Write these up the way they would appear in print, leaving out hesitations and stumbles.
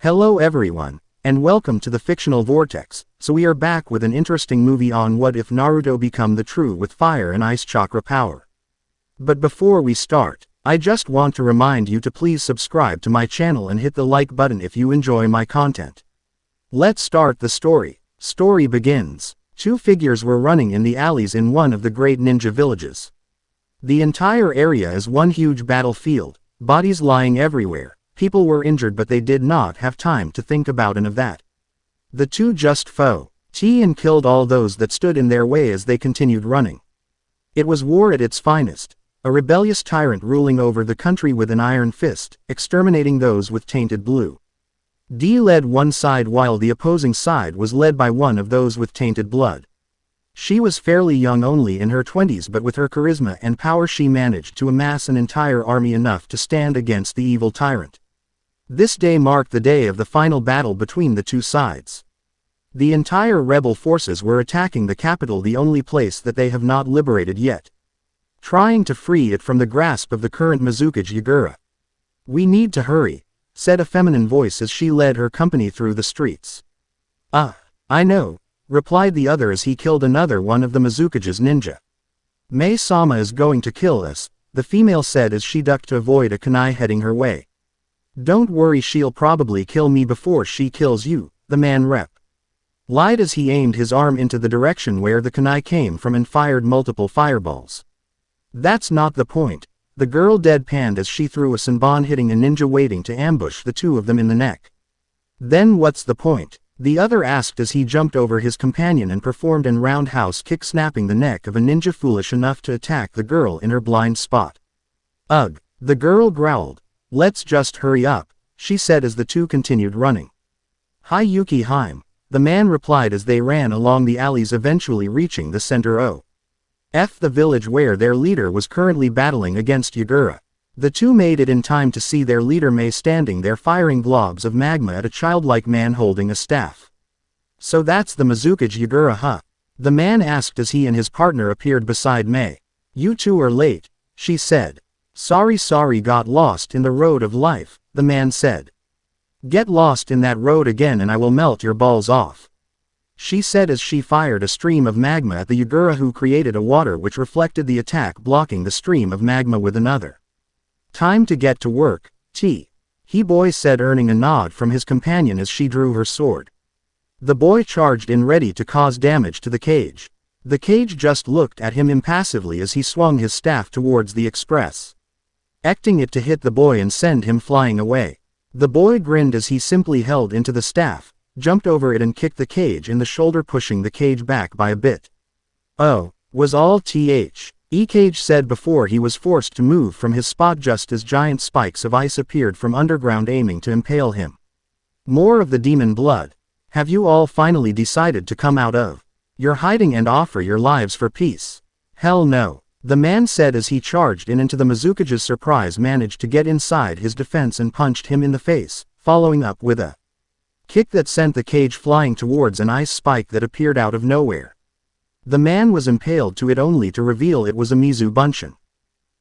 Hello everyone, and welcome to the Fictional Vortex. So we are back with an interesting movie on what if Naruto become the true with fire and ice chakra power. But before we start, I just want to remind you to please subscribe to my channel and hit the like button if you enjoy my content. Let's start the story. Story begins. Two figures were running in the alleys in one of the great ninja villages. The entire area is one huge battlefield, bodies lying everywhere. People were injured but they did not have time to think about any of that. The two just fought and killed all those that stood in their way as they continued running. It was war at its finest, a rebellious tyrant ruling over the country with an iron fist, exterminating those with tainted blue. D led one side while the opposing side was led by one of those with tainted blood. She was fairly young, only in her 20s, but with her charisma and power she managed to amass an entire army enough to stand against the evil tyrant. This day marked the day of the final battle between the two sides. The entire rebel forces were attacking the capital, the only place that they have not liberated yet, trying to free it from the grasp of the current Mizukage Yagura. "We need to hurry," said a feminine voice as she led her company through the streets. I know," replied the other as he killed another one of the Mizukage's ninja. "Mei-sama is going to kill us," the female said as she ducked to avoid a kunai heading her way. "Don't worry, she'll probably kill me before she kills you," the man lied as he aimed his arm into the direction where the kunai came from and fired multiple fireballs. "That's not the point," the girl deadpanned as she threw a senbon, hitting a ninja waiting to ambush the two of them in the neck. "Then what's the point?" the other asked as he jumped over his companion and performed an roundhouse kick, snapping the neck of a ninja foolish enough to attack the girl in her blind spot. "Ugh," the girl growled. "Let's just hurry up," she said as the two continued running. "Hi Yuki Haim," the man replied as they ran along the alleys, eventually reaching the center of the village where their leader was currently battling against Yagura. The two made it in time to see their leader Mei standing there firing globs of magma at a childlike man holding a staff. "So that's the Mizukage Yagura, huh?" the man asked as he and his partner appeared beside Mei. "You two are late," she said. Sorry, got lost in the road of life," the man said. "Get lost in that road again and I will melt your balls off," she said as she fired a stream of magma at the Yagura, who created a water which reflected the attack, blocking the stream of magma with another. "Time to get to work, he boy said, earning a nod from his companion as she drew her sword. The boy charged in, ready to cause damage to the cage. The cage just looked at him impassively as he swung his staff towards the express, expecting it to hit the boy and send him flying away. The boy grinned as he simply held into the staff, jumped over it and kicked the cage in the shoulder, pushing the cage back by a bit. "Oh, was all Cage said before he was forced to move from his spot just as giant spikes of ice appeared from underground, aiming to impale him. "More of the demon blood. Have you all finally decided to come out of your hiding and offer your lives for peace?" "Hell no," the man said as he charged in. Into the Mizukage's surprise, managed to get inside his defense and punched him in the face, following up with a kick that sent the cage flying towards an ice spike that appeared out of nowhere. The man was impaled to it, only to reveal it was a Mizu Bunshin.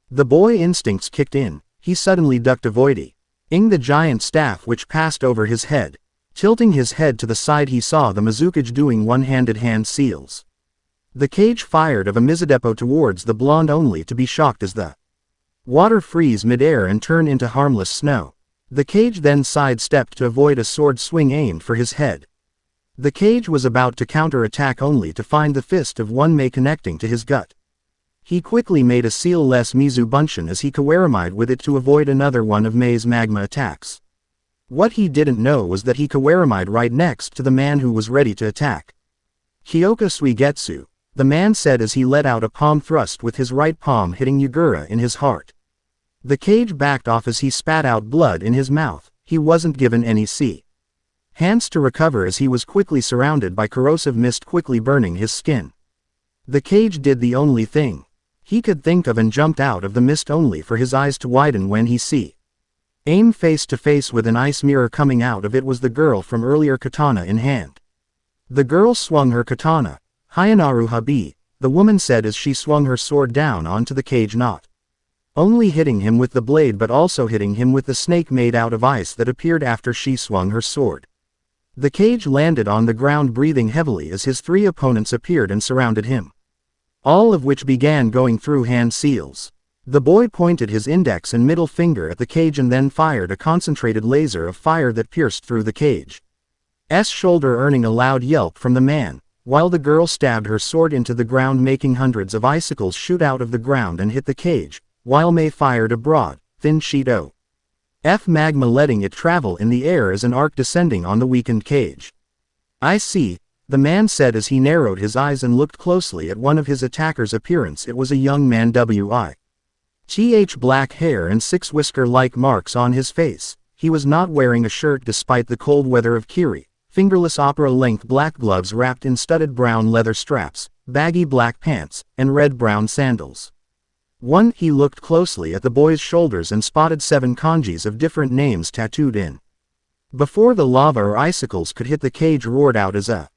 The boy instincts kicked in. He suddenly ducked, avoiding the giant staff which passed over his head. Tilting his head to the side, he saw the Mizukage doing one-handed hand seals. The cage fired of a Mizudepo towards the blonde, only to be shocked as the water freeze midair and turn into harmless snow. The cage then sidestepped to avoid a sword swing aimed for his head. The cage was about to counter-attack, only to find the fist of one Mei connecting to his gut. He quickly made a seal-less Mizu Bunshin as he kawaramied with it to avoid another one of Mei's magma attacks. What he didn't know was that he kawaramied right next to the man who was ready to attack. "Kyoka Suigetsu," the man said as he let out a palm thrust with his right palm, hitting Yagura in his heart. The cage backed off as he spat out blood in his mouth. He wasn't given any hands to recover as he was quickly surrounded by corrosive mist, quickly burning his skin. The cage did the only thing he could think of and jumped out of the mist, only for his eyes to widen when he aimed face to face with an ice mirror. Coming out of it was the girl from earlier, katana in hand. The girl swung her katana. "Hayanaru Habi," the woman said as she swung her sword down onto the cage, not only hitting him with the blade but also hitting him with the snake made out of ice that appeared after she swung her sword. The cage landed on the ground breathing heavily as his three opponents appeared and surrounded him. All of which began going through hand seals. The boy pointed his index and middle finger at the cage and then fired a concentrated laser of fire that pierced through the cage's shoulder, earning a loud yelp from the man, while the girl stabbed her sword into the ground, making hundreds of icicles shoot out of the ground and hit the cage, while May fired a broad, thin sheet of magma, letting it travel in the air as an arc descending on the weakened cage. "I see," the man said as he narrowed his eyes and looked closely at one of his attackers' appearance. It was a young man with black hair and 6 whisker-like marks on his face. He was not wearing a shirt despite the cold weather of Kiri. Fingerless opera-length black gloves wrapped in studded brown leather straps, baggy black pants, and red-brown sandals. He looked closely at the boy's shoulders and spotted 7 kanjis of different names tattooed in. Before the lava or icicles could hit the cage roared out as a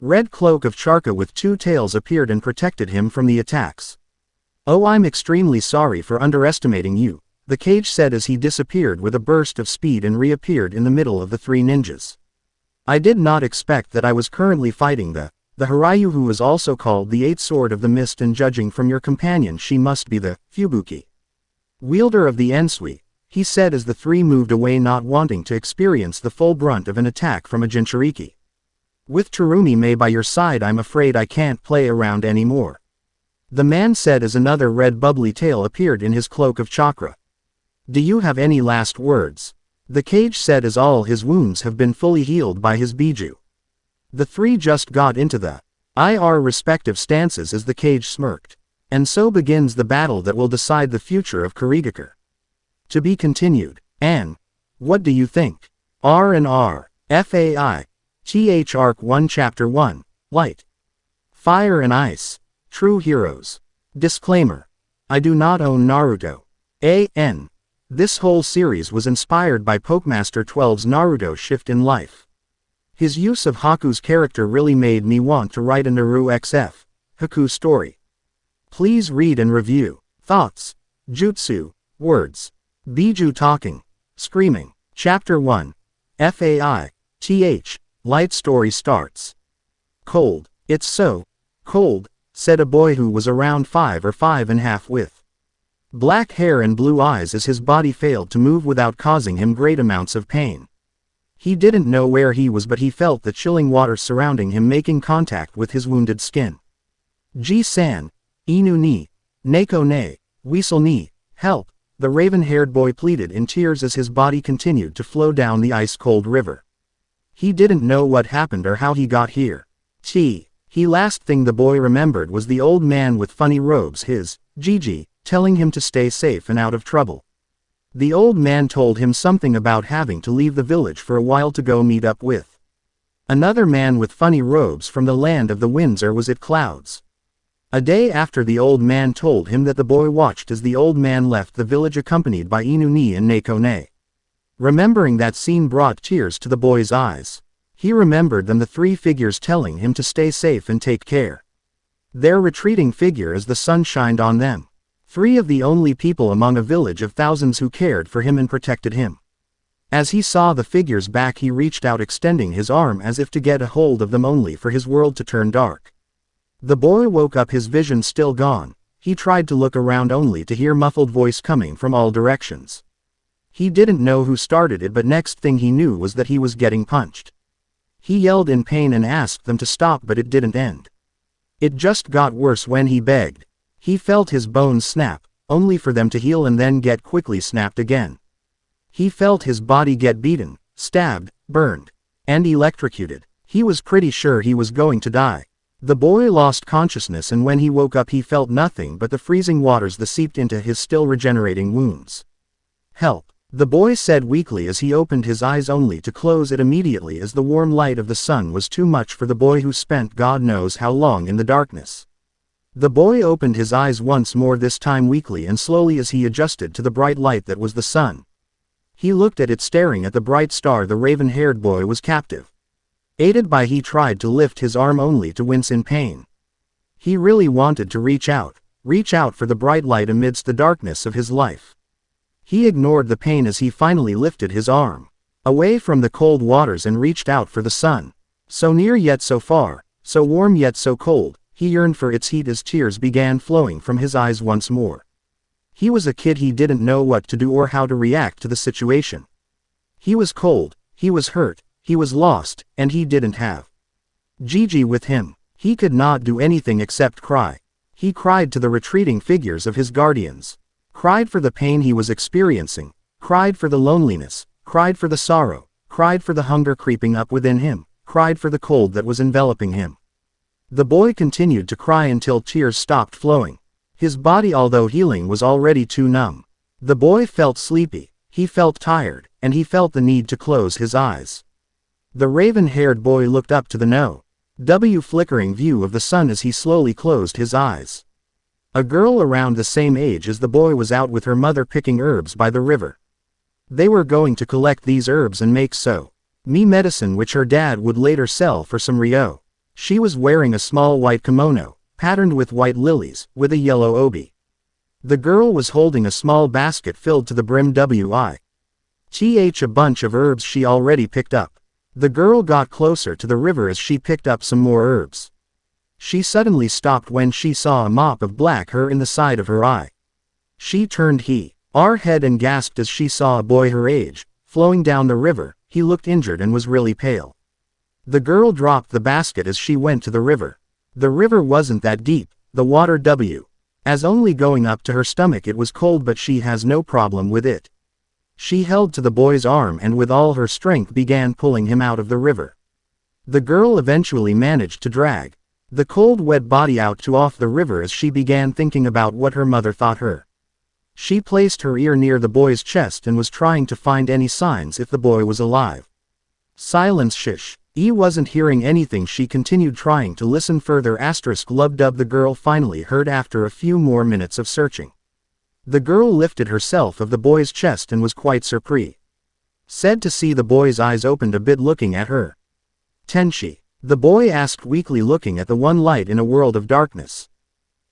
red cloak of Chakra with 2 tails appeared and protected him from the attacks. "Oh, I'm extremely sorry for underestimating you," the cage said as he disappeared with a burst of speed and reappeared in the middle of the 3 ninjas. "I did not expect that I was currently fighting the Hiryu, who is also called the 8th Sword of the Mist, and judging from your companion she must be the Fubuki wielder of the Ensui," he said as the 3 moved away, not wanting to experience the full brunt of an attack from a Jinchuriki. "With Terumi May by your side, I'm afraid I can't play around anymore," the man said as another red bubbly tail appeared in his cloak of Chakra. "Do you have any last words?" the cage said as all his wounds have been fully healed by his Biju. The 3 just got into the respective stances as the cage smirked. "And so begins the battle that will decide the future of Kurigakure. To be continued. And what do you think? R&R. FAI. TH Arc 1 Chapter 1. Light. Fire and Ice. True Heroes. Disclaimer. I do not own Naruto. A.N. This whole series was inspired by Pokemaster 12's Naruto Shift in Life. His use of Haku's character really made me want to write a Naruto XF Haku story. Please read and review. Thoughts. Jutsu. Words. Biju talking. Screaming. Chapter 1. FAI. TH. Light story starts. "Cold. It's so cold," said a boy who was around 5 or 5.5 with black hair and blue eyes as his body failed to move without causing him great amounts of pain. He didn't know where he was, but he felt the chilling water surrounding him making contact with his wounded skin. "Ji-san, Inu ni, Neko ne, Weasel ni, help," the raven-haired boy pleaded in tears as his body continued to flow down the ice-cold river. He didn't know what happened or how he got here. Last thing the boy remembered was the old man with funny robes, his Gigi, telling him to stay safe and out of trouble. The old man told him something about having to leave the village for a while to go meet up with another man with funny robes from the land of the winds, or was it clouds? A day after, the old man told him that the boy watched as the old man left the village accompanied by Inu-ni and Neko-ne. Remembering that scene brought tears to the boy's eyes. He remembered them, the 3 figures telling him to stay safe and take care. Their retreating figure as the sun shined on them. 3 of the only people among a village of thousands who cared for him and protected him. As he saw the figures back, he reached out, extending his arm as if to get a hold of them, only for his world to turn dark. The boy woke up, his vision still gone. He tried to look around only to hear muffled voice coming from all directions. He didn't know who started it, but next thing he knew was that he was getting punched. He yelled in pain and asked them to stop, but it didn't end. It just got worse when he begged. He felt his bones snap, only for them to heal and then get quickly snapped again. He felt his body get beaten, stabbed, burned, and electrocuted. He was pretty sure he was going to die. The boy lost consciousness, and when he woke up he felt nothing but the freezing waters that seeped into his still regenerating wounds. "Help," the boy said weakly as he opened his eyes, only to close it immediately as the warm light of the sun was too much for the boy who spent God knows how long in the darkness. The boy opened his eyes once more, this time weakly and slowly as he adjusted to the bright light that was the sun. He looked at it, staring at the bright star. The raven-haired boy was captive. Aided by, he tried to lift his arm only to wince in pain. He really wanted to reach out, reach out for the bright light amidst the darkness of his life. He ignored the pain as he finally lifted his arm away from the cold waters and reached out for the sun. So near yet so far, so warm yet so cold, he yearned for its heat as tears began flowing from his eyes once more. He was a kid, he didn't know what to do or how to react to the situation. He was cold, he was hurt, he was lost, and he didn't have Gigi with him. He could not do anything except cry. He cried to the retreating figures of his guardians. Cried for the pain he was experiencing, cried for the loneliness, cried for the sorrow, cried for the hunger creeping up within him, cried for the cold that was enveloping him. The boy continued to cry until tears stopped flowing. His body, although healing, was already too numb. The boy felt sleepy, he felt tired, and he felt the need to close his eyes. The raven-haired boy looked up to the flickering view of the sun as he slowly closed his eyes. A girl around the same age as the boy was out with her mother picking herbs by the river. They were going to collect these herbs and make medicine which her dad would later sell for some ryo. She was wearing a small white kimono, patterned with white lilies, with a yellow obi. The girl was holding a small basket filled to the brim with a bunch of herbs she already picked up. The girl got closer to the river as she picked up some more herbs. She suddenly stopped when she saw a mop of black hair in the side of her eye. She turned her head and gasped as she saw a boy her age, flowing down the river. He looked injured and was really pale. The girl dropped the basket as she went to the river. The river wasn't that deep, the water as only going up to her stomach. It was cold, but she has no problem with it. She held to the boy's arm and with all her strength began pulling him out of the river. The girl eventually managed to drag the cold wet body out to off the river as she began thinking about what her mother thought her. She placed her ear near the boy's chest and was trying to find any signs if the boy was alive. Silence, shish. Wasn't hearing anything. She continued trying to listen further. *Lub-dub. The girl finally heard after a few more minutes of searching. The girl lifted herself of the boy's chest and was quite surprised. Said to see the boy's eyes opened a bit looking at her. Tenshi? The boy asked weakly, looking at the one light in a world of darkness.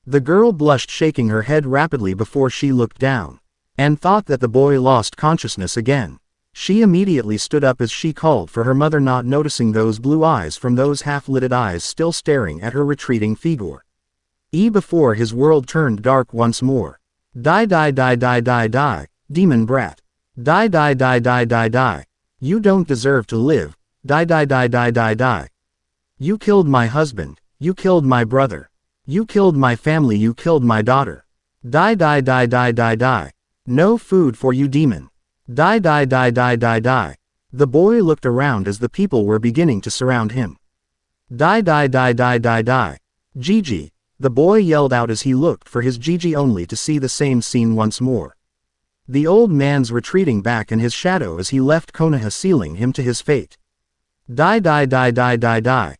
The girl blushed, shaking her head rapidly before she looked down, and thought that the boy lost consciousness again. She immediately stood up as she called for her mother, not noticing those blue eyes from those half-lidded eyes still staring at her retreating figure. Before his world turned dark once more. Die, demon brat. Die. You don't deserve to live. Die. You killed my husband, you killed my brother. You killed my family, you killed my daughter. Die. No food for you, demon. Die. The boy looked around as the people were beginning to surround him. Die. Gigi. The boy yelled out as he looked for his Gigi, only to see the same scene once more. The old man's retreating back and his shadow as he left Konoha, sealing him to his fate. Die.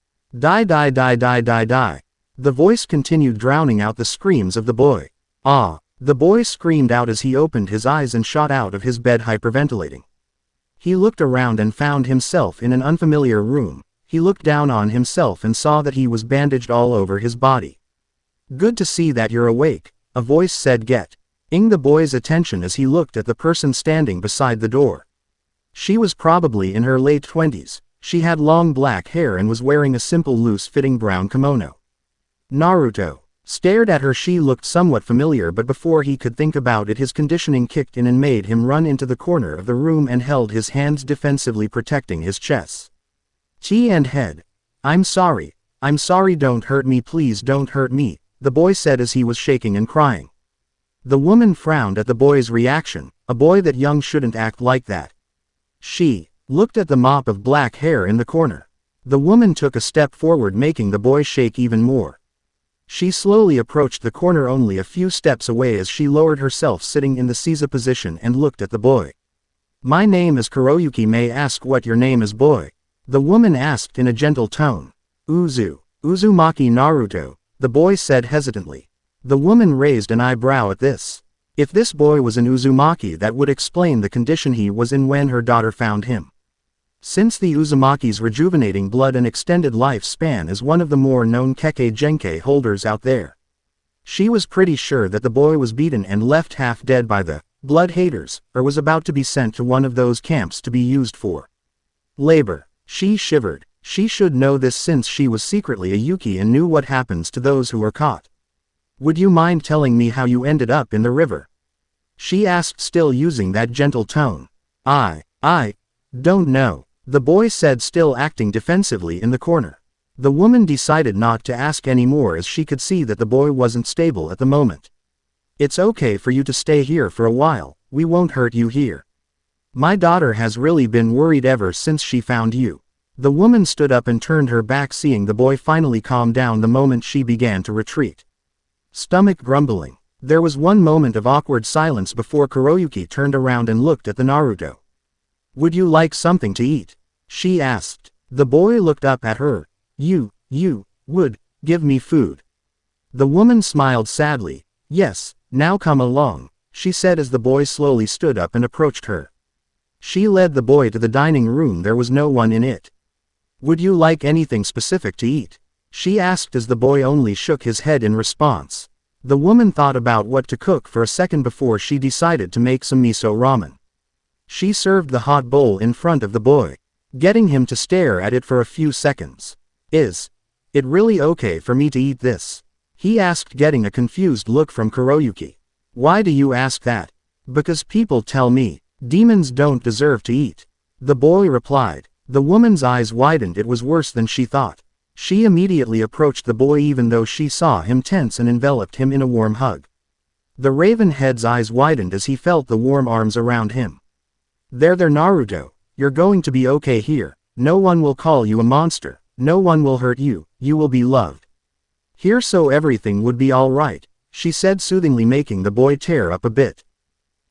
The voice continued, drowning out the screams of the boy. The boy screamed out as he opened his eyes and shot out of his bed, hyperventilating. He looked around and found himself in an unfamiliar room. He looked down on himself and saw that he was bandaged all over his body. Good to see that you're awake, a voice said, getting the boy's attention as he looked at the person standing beside the door. She was probably in her late 20s. She had long black hair and was wearing a simple loose-fitting brown kimono. Naruto stared at her. She looked somewhat familiar, but before he could think about it, his conditioning kicked in and made him run into the corner of the room and held his hands defensively, protecting his chest and head. I'm sorry, don't hurt me, please don't hurt me, the boy said as he was shaking and crying. The woman frowned at the boy's reaction. A boy that young shouldn't act like that. She looked at the mop of black hair in the corner. The woman took a step forward, making the boy shake even more. She slowly approached the corner, only a few steps away, as she lowered herself, sitting in the Seiza position, and looked at the boy. My name is Kuroyuki, may I ask what your name is, boy? The woman asked in a gentle tone. Uzumaki Naruto, the boy said hesitantly. The woman raised an eyebrow at this. If this boy was an Uzumaki, that would explain the condition he was in when her daughter found him. Since the Uzumaki's rejuvenating blood and extended lifespan is one of the more known Kekkei Genkai holders out there. She was pretty sure that the boy was beaten and left half dead by the blood haters, or was about to be sent to one of those camps to be used for labor. She shivered. She should know this since she was secretly a Yuki and knew what happens to those who are caught. Would you mind telling me how you ended up in the river? She asked, still using that gentle tone. I don't know, the boy said, still acting defensively in the corner. The woman decided not to ask any more as she could see that the boy wasn't stable at the moment. It's okay for you to stay here for a while, we won't hurt you here. My daughter has really been worried ever since she found you. The woman stood up and turned her back, seeing the boy finally calm down the moment she began to retreat. Stomach grumbling. There was one moment of awkward silence before Kuroyuki turned around and looked at the Naruto. Would you like something to eat? She asked. The boy looked up at her. You would give me food. The woman smiled sadly. Yes, now come along, she said as the boy slowly stood up and approached her. She led the boy to the dining room. There was no one in it. Would you like anything specific to eat? She asked as the boy only shook his head in response. The woman thought about what to cook for a second before she decided to make some miso ramen. She served the hot bowl in front of the boy, getting him to stare at it for a few seconds. Is it really okay for me to eat this? He asked, getting a confused look from Kuroyuki. Why do you ask that? Because people tell me demons don't deserve to eat. The boy replied. The woman's eyes widened. It was worse than she thought. She immediately approached the boy even though she saw him tense and enveloped him in a warm hug. The raven head's eyes widened as he felt the warm arms around him. There Naruto, you're going to be okay here. No one will call you a monster. No one will hurt you. You will be loved here, so everything would be all right, she said soothingly, making the boy tear up a bit.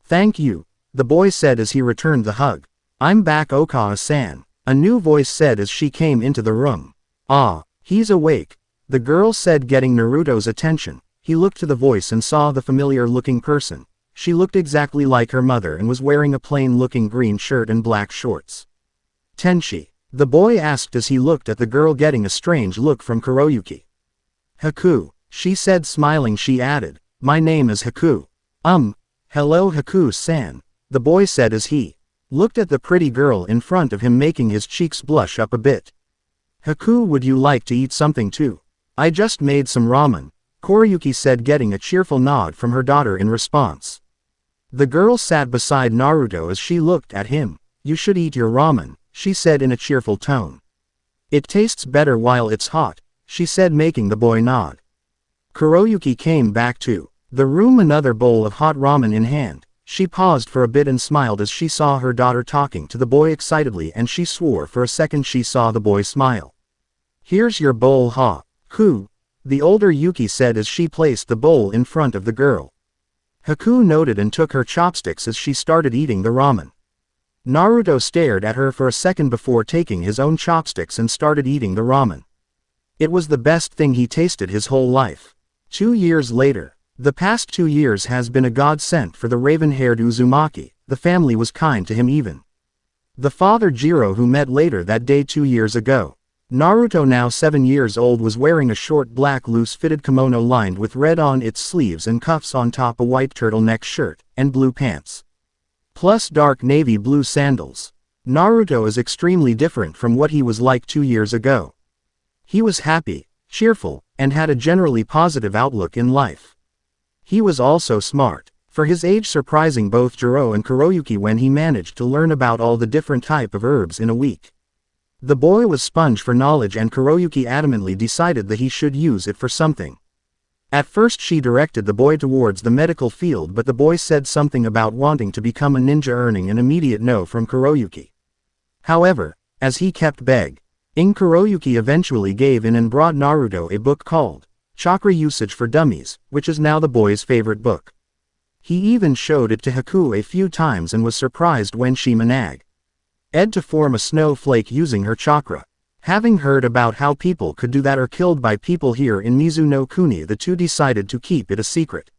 Thank you, the boy said as he returned the hug. I'm back, Okawa-san, a new voice said as she came into the room. Ah, he's awake, the girl said, getting Naruto's attention. He looked to the voice and saw the familiar-looking person. She looked exactly like her mother and was wearing a plain-looking green shirt and black shorts. Tenshi, the boy asked as he looked at the girl, getting a strange look from Kuroyuki. Haku, she said, smiling. She added, my name is Haku. Hello Haku-san, the boy said as he looked at the pretty girl in front of him, making his cheeks blush up a bit. Haku, would you like to eat something too? I just made some ramen, Kuroyuki said, getting a cheerful nod from her daughter in response. The girl sat beside Naruto as she looked at him. You should eat your ramen, she said in a cheerful tone. It tastes better while it's hot, she said, making the boy nod. Kuroyuki came back to the room, another bowl of hot ramen in hand. She paused for a bit and smiled as she saw her daughter talking to the boy excitedly, and she swore for a second she saw the boy smile. Here's your bowl, Haku, the older Yuki said as she placed the bowl in front of the girl. Haku noted and took her chopsticks as she started eating the ramen. Naruto stared at her for a second before taking his own chopsticks and started eating the ramen. It was the best thing he tasted his whole life. 2 years later. The past 2 years has been a godsend for the raven-haired Uzumaki. The family was kind to him even. The father Jiro, who met later that day 2 years ago. Naruto, now 7 years old, was wearing a short black loose-fitted kimono lined with red on its sleeves and cuffs on top, a white turtleneck shirt, and blue pants. Plus dark navy blue sandals. Naruto is extremely different from what he was like 2 years ago. He was happy, cheerful, and had a generally positive outlook in life. He was also smart, for his age, surprising both Jiro and Kuroyuki when he managed to learn about all the different type of herbs in a week. The boy was sponge for knowledge, and Kuroyuki adamantly decided that he should use it for something. At first she directed the boy towards the medical field, but the boy said something about wanting to become a ninja, earning an immediate no from Kuroyuki. However, as he kept begging, Kuroyuki eventually gave in and brought Naruto a book called Chakra Usage for Dummies, which is now the boy's favorite book. He even showed it to Haku a few times and was surprised when she managed to form a snowflake using her chakra. Having heard about how people could do that or killed by people here in Mizuno Kuni, the two decided to keep it a secret.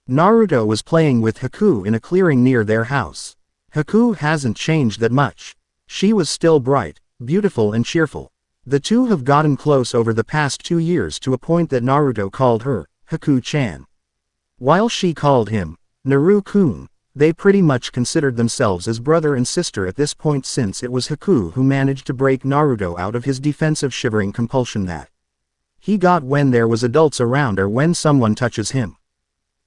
Naruto was playing with Haku in a clearing near their house. Haku hasn't changed that much. She was still bright, beautiful and cheerful. The two have gotten close over the past 2 years to a point that Naruto called her Haku-chan. While she called him Naru-kun, they pretty much considered themselves as brother and sister at this point, since it was Haku who managed to break Naruto out of his defensive shivering compulsion that he got when there was adults around or when someone touches him.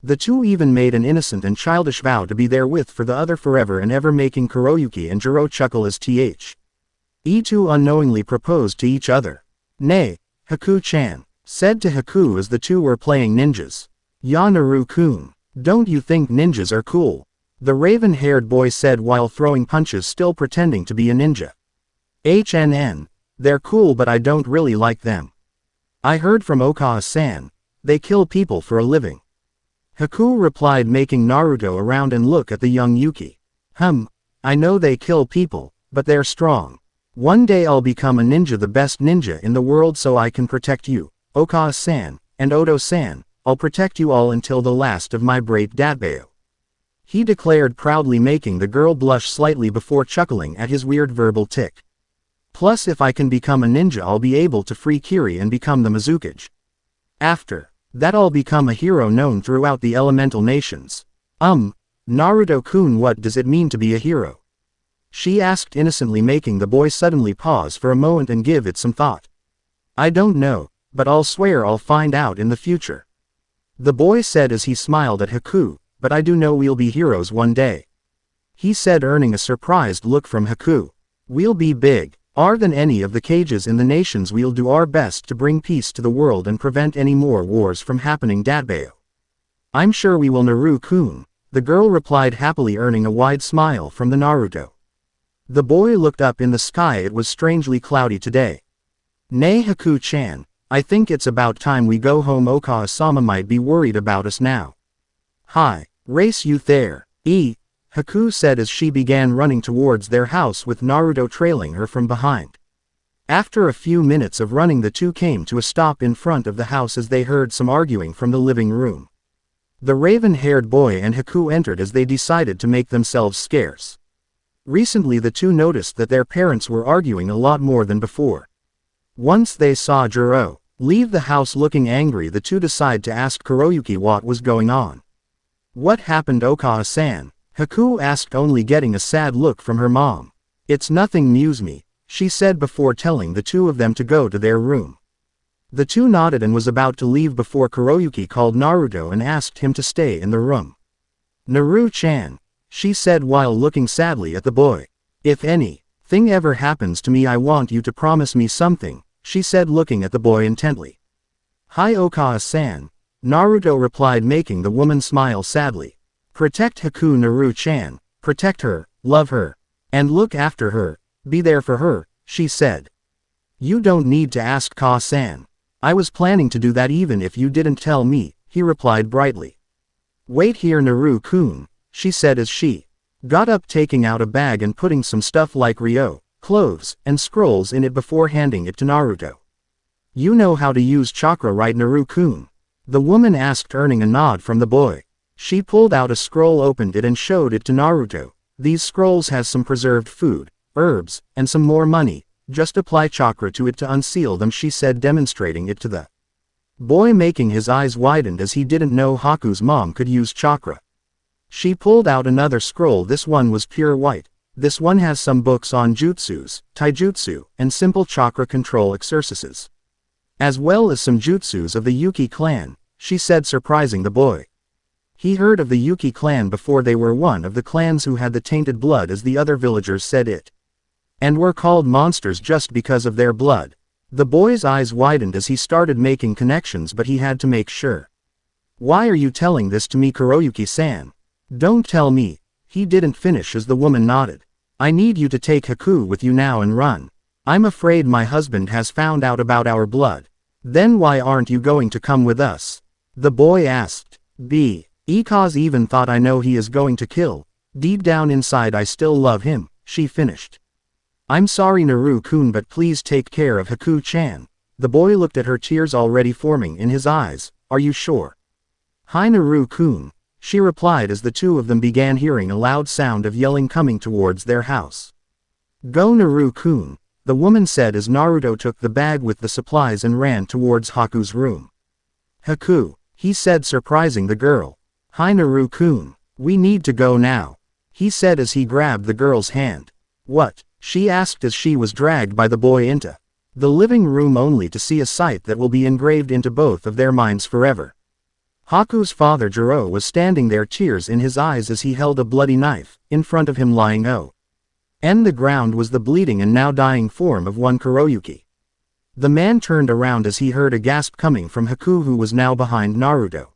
The two even made an innocent and childish vow to be there with for the other forever and ever, making Kuroyuki and Jiro chuckle as E2 unknowingly proposed to each other. "Nay, Haku-chan," said to Haku as the two were playing ninjas. "Ya Naru-kun, don't you think ninjas are cool?" the raven-haired boy said while throwing punches, still pretending to be a ninja. "HNN, they're cool, but I don't really like them. I heard from Okawa-san, they kill people for a living." Haku replied, making Naruto around and look at the young Yuki. I know they kill people, but they're strong. One day I'll become a ninja, the best ninja in the world, so I can protect you, Okawa-san, and Oto-san. I'll protect you all until the last of my brave Datbeo," he declared proudly, making the girl blush slightly before chuckling at his weird verbal tick. "Plus, if I can become a ninja, I'll be able to free Kiri and become the Mizukage. After that, I'll become a hero known throughout the elemental nations." Naruto-kun, what does it mean to be a hero?" she asked innocently, making the boy suddenly pause for a moment and give it some thought. "I don't know, but I'll swear I'll find out in the future," the boy said as he smiled at Haku. "But I do know we'll be heroes one day," he said, earning a surprised look from Haku. "We'll be big, than any of the cages in the nations. We'll do our best to bring peace to the world and prevent any more wars from happening, Datbeo." "I'm sure we will, Naru-kun," the girl replied happily, earning a wide smile from the Naruto. The boy looked up in the sky. It was strangely cloudy today. "Nay, Haku-chan, I think it's about time we go home. Okawa-sama might be worried about us now." "Hi, race you there, Haku said as she began running towards their house with Naruto trailing her from behind. After a few minutes of running, the two came to a stop in front of the house as they heard some arguing from the living room. The raven-haired boy and Haku entered as they decided to make themselves scarce. Recently the two noticed that their parents were arguing a lot more than before. Once they saw Jiro leave the house looking angry, the two decided to ask Kuroyuki what was going on. "What happened, Okawa-san?" Haku asked, only getting a sad look from her mom. "It's nothing, Muse-me," she said before telling the two of them to go to their room. The two nodded and was about to leave before Kuroyuki called Naruto and asked him to stay in the room. "Naru-chan," she said while looking sadly at the boy. "If anything ever happens to me, I want you to promise me something," she said, looking at the boy intently. "Hi, Okawa-san," Naruto replied, making the woman smile sadly. "Protect Haku, Naru-chan, protect her, love her, and look after her, be there for her," she said. "You don't need to ask Ka-san. I was planning to do that even if you didn't tell me," he replied brightly. "Wait here, Naru-kun," she said as she got up, taking out a bag and putting some stuff like ryo, clothes, and scrolls in it before handing it to Naruto. "You know how to use chakra, right, Naru-kun?" the woman asked, earning a nod from the boy. She pulled out a scroll, opened it and showed it to Naruto. "These scrolls has some preserved food, herbs, and some more money. Just apply chakra to it to unseal them," she said, demonstrating it to the boy, making his eyes widened as he didn't know Haku's mom could use chakra. She pulled out another scroll. This one was pure white. "This one has some books on jutsus, taijutsu, and simple chakra control exercises, as well as some jutsus of the Yuki clan," she said, surprising the boy. He heard of the Yuki clan before. They were one of the clans who had the tainted blood, as the other villagers said it, and were called monsters just because of their blood. The boy's eyes widened as he started making connections, but he had to make sure. "Why are you telling this to me, Kuroyuki-san?" "Don't tell me," he didn't finish as the woman nodded. "I need you to take Haku with you now and run. I'm afraid my husband has found out about our blood." "Then why aren't you going to come with us?" the boy asked. "Because even thought I know he is going to kill. Deep down inside I still love him," she finished. "I'm sorry, Naru-kun, but please take care of Haku-chan." The boy looked at her, tears already forming in his eyes. "Are you sure?" "Hi, Naru-kun," she replied as the two of them began hearing a loud sound of yelling coming towards their house. "Go, Naru-kun," the woman said as Naruto took the bag with the supplies and ran towards Haku's room. "Haku, he said, surprising the girl. "Hi Naru-kun. We need to go now," he said as he grabbed the girl's hand. "What?" she asked as she was dragged by the boy into the living room only to see a sight that will be engraved into both of their minds forever. Haku's father Jiro was standing there, tears in his eyes as he held a bloody knife. In front of him lying on the ground was the bleeding and now dying form of one Kuroyuki. The man turned around as he heard a gasp coming from Haku, who was now behind Naruto.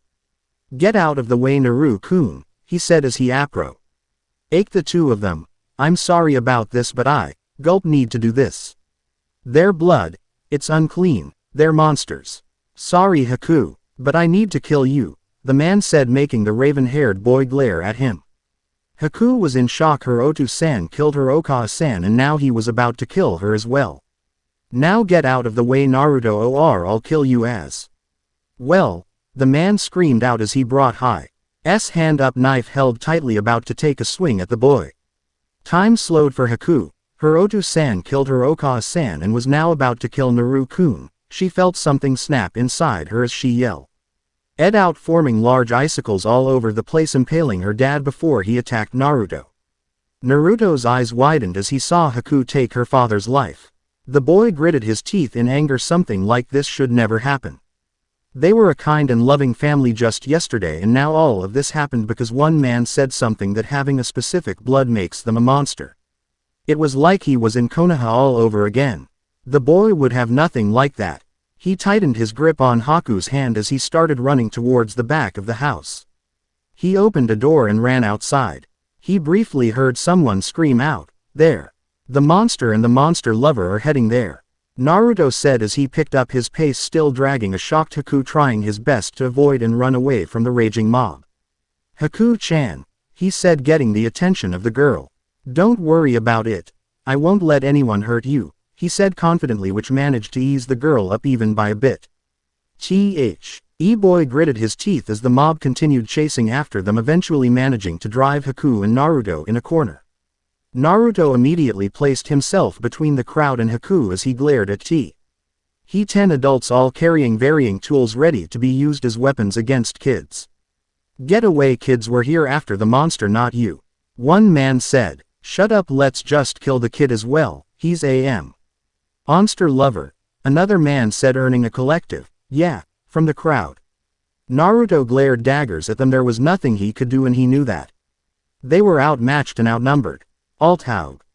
"Get out of the way Naru-kun," he said as he approached the two of them. "I'm sorry about this, but I need to do this. Their blood, it's unclean, they're monsters. Sorry Haku, but I need to kill you," the man said, making the raven-haired boy glare at him. Haku was in shock. Her Otu-san killed her Okawa-san and now he was about to kill her as well. "Now get out of the way Naruto, or I'll kill you as well," the man screamed out as he brought his hand up, knife held tightly, about to take a swing at the boy. Time slowed for Haku. Her Otu-san killed her Okawa-san and was now about to kill Naru-kun. She felt something snap inside her as she yelled out, forming large icicles all over the place, impaling her dad before he attacked Naruto. Naruto's eyes widened as he saw Haku take her father's life. The boy gritted his teeth in anger. Something like this should never happen. They were a kind and loving family just yesterday, and now all of this happened because one man said something that having a specific blood makes them a monster. It was like he was in Konoha all over again. The boy would have nothing like that. He tightened his grip on Haku's hand as he started running towards the back of the house. He opened a door and ran outside. He briefly heard someone scream out, "There! The monster and the monster lover are heading there," Naruto said as he picked up his pace, still dragging a shocked Haku, trying his best to avoid and run away from the raging mob. "Haku-chan," he said, getting the attention of the girl. "Don't worry about it. I won't let anyone hurt you," he said confidently, which managed to ease the girl up even by a bit. E-boy gritted his teeth as the mob continued chasing after them, eventually managing to drive Haku and Naruto in a corner. Naruto immediately placed himself between the crowd and Haku as he glared at he 10 adults, all carrying varying tools ready to be used as weapons against kids. "Get away kids, we're here after the monster, not you," one man said. "Shut up, let's just kill the kid as well, he's a monster lover," another man said, earning a collective "yeah" from the crowd. Naruto glared daggers at them. There was nothing he could do and he knew that. They were outmatched and outnumbered.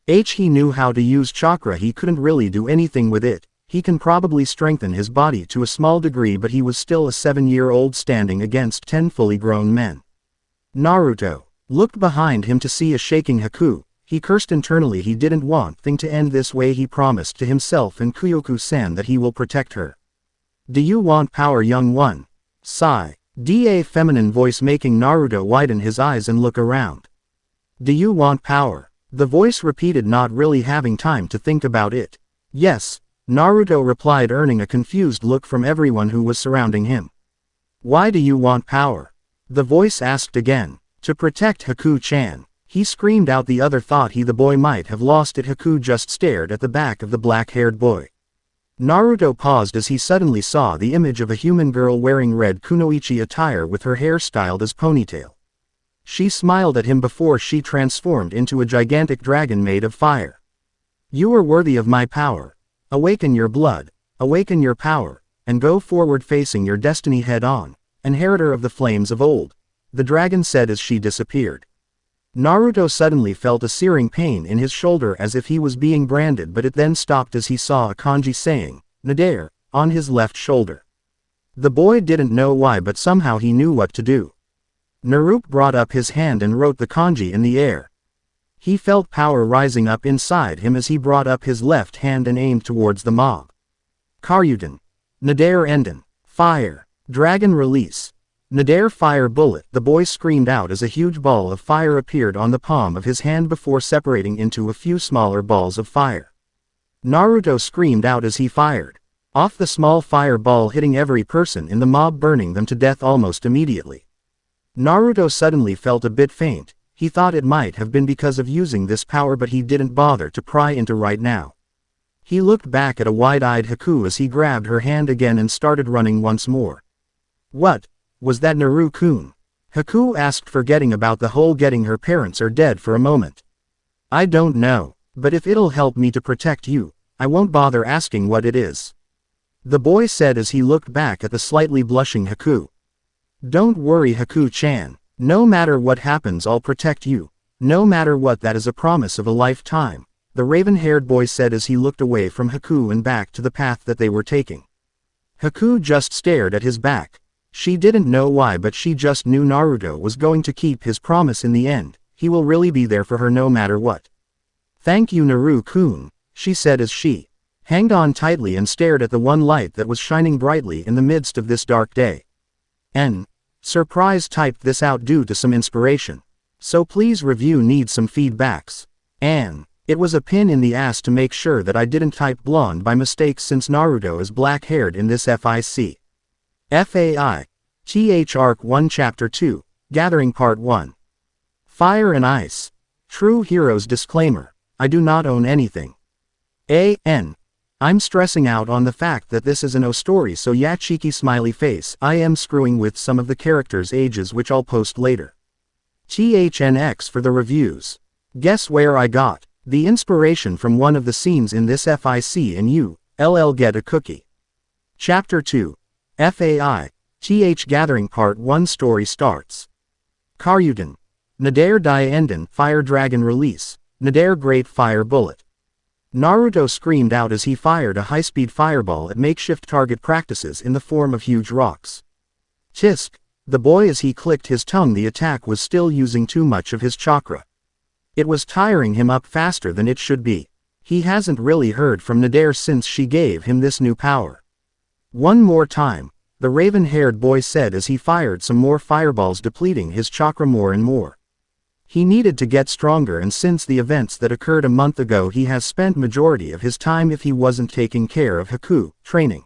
He knew how to use chakra. He couldn't really do anything with it. He can probably strengthen his body to a small degree, but he was still a 7-year-old standing against 10 fully grown men. Naruto looked behind him to see a shaking Haku. He cursed internally. He didn't want things to end this way. He promised to himself and Kyoku-san that he will protect her. "Do you want power, young one?" Sigh. A feminine voice, making Naruto widen his eyes and look around. "Do you want power?" the voice repeated, not really having time to think about it. "Yes," Naruto replied, earning a confused look from everyone who was surrounding him. "Why do you want power?" the voice asked again. "To protect Haku-chan," he screamed out. The other thought the boy might have lost it. Haku just stared at the back of the black-haired boy. Naruto paused as he suddenly saw the image of a human girl wearing red kunoichi attire with her hair styled as ponytail. She smiled at him before she transformed into a gigantic dragon made of fire. "You are worthy of my power. Awaken your blood, awaken your power, and go forward facing your destiny head on, inheritor of the flames of old," the dragon said as she disappeared. Naruto suddenly felt a searing pain in his shoulder as if he was being branded, but it then stopped as he saw a kanji saying, "Nadare," on his left shoulder. The boy didn't know why, but somehow he knew what to do. Naruto brought up his hand and wrote the kanji in the air. He felt power rising up inside him as he brought up his left hand and aimed towards the mob. Karyudan. Nadare Enden. Fire. Dragon release. Nadare fire bullet, the boy screamed out as a huge ball of fire appeared on the palm of his hand before separating into a few smaller balls of fire. Naruto screamed out as he fired off the small fireball, hitting every person in the mob, burning them to death almost immediately. Naruto suddenly felt a bit faint. He thought it might have been because of using this power, but he didn't bother to pry into right now. He looked back at a wide-eyed Haku as he grabbed her hand again and started running once more. "What?" was that Naru-kun? Haku asked, forgetting about the whole getting her parents are dead for a moment. I don't know, but if it'll help me to protect you, I won't bother asking what it is. The boy said as he looked back at the slightly blushing Haku. Don't worry, Haku-chan. No matter what happens, I'll protect you. No matter what, that is a promise of a lifetime, the raven-haired boy said as he looked away from Haku and back to the path that they were taking. Haku just stared at his back. She didn't know why, but she just knew Naruto was going to keep his promise in the end. He will really be there for her no matter what. Thank you, Naru-kun, she said as she hanged on tightly and stared at the one light that was shining brightly in the midst of this dark day. Surprise typed this out due to some inspiration. So please review needs some feedbacks. It was a pin in the ass to make sure that I didn't type blonde by mistake since Naruto is black-haired in this FIC. FAI. TH Arc 1 Chapter 2, Gathering Part 1. Fire and Ice. True Heroes Disclaimer. I do not own anything. I'm stressing out on the fact that this is an O story, so yeah, cheeky smiley face. I am screwing with some of the characters' ages, which I'll post later. THNX for the reviews. Guess where I got the inspiration from? One of the scenes in this FIC, and you, LL get a cookie. Chapter 2. FAI. TH Gathering Part 1 Story starts. Karyudan. Nader Dienden Fire Dragon Release. Nader Great Fire Bullet. Naruto screamed out as he fired a high-speed fireball at makeshift target practices in the form of huge rocks. Tisk. The boy as he clicked his tongue. The attack was still using too much of his chakra. It was tiring him up faster than it should be. He hasn't really heard from Nader since she gave him this new power. One more time, the raven-haired boy said as he fired some more fireballs, depleting his chakra more and more. He needed to get stronger, and since the events that occurred a month ago, he has spent majority of his time, if he wasn't taking care of Haku, training.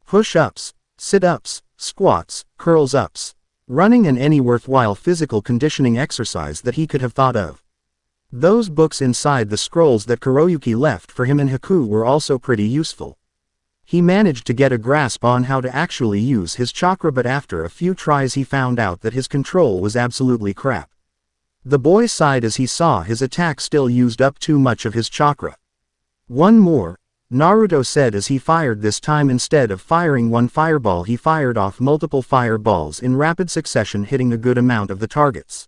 Push-ups, sit-ups, squats, curls-ups, running, and any worthwhile physical conditioning exercise that he could have thought of. Those books inside the scrolls that Kuroyuki left for him and Haku were also pretty useful. He managed to get a grasp on how to actually use his chakra, but after a few tries he found out that his control was absolutely crap. The boy sighed as he saw his attack still used up too much of his chakra. One more, Naruto said as he fired. This time, instead of firing one fireball, he fired off multiple fireballs in rapid succession, hitting a good amount of the targets.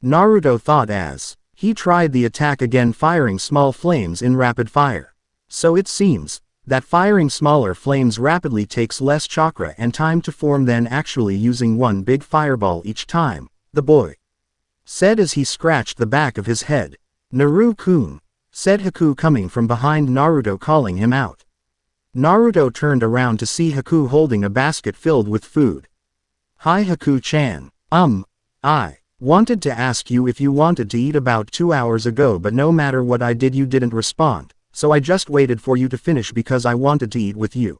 Naruto thought as he tried the attack again, firing small flames in rapid fire. So it seems that firing smaller flames rapidly takes less chakra and time to form than actually using one big fireball each time, the boy said as he scratched the back of his head. Naru-kun, said Haku, coming from behind Naruto, calling him out. Naruto turned around to see Haku holding a basket filled with food. Hi Haku-chan. I wanted to ask you if you wanted to eat about 2 hours ago, but no matter what I did you didn't respond, so I just waited for you to finish because I wanted to eat with you.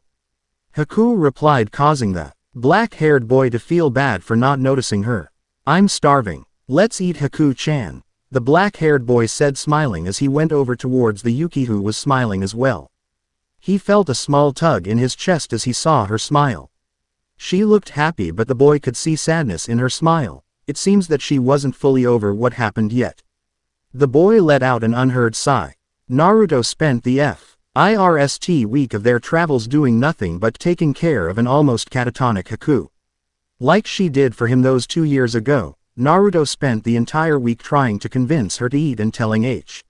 Haku replied, causing the black-haired boy to feel bad for not noticing her. I'm starving. Let's eat, Haku-chan, the black-haired boy said, smiling as he went over towards the Yuki, who was smiling as well. He felt a small tug in his chest as he saw her smile. She looked happy, but the boy could see sadness in her smile. It seems that she wasn't fully over what happened yet. The boy let out an unheard sigh. Naruto spent the first week of their travels doing nothing but taking care of an almost catatonic Haku. Like she did for him those 2 years ago, Naruto spent the entire week trying to convince her to eat and telling it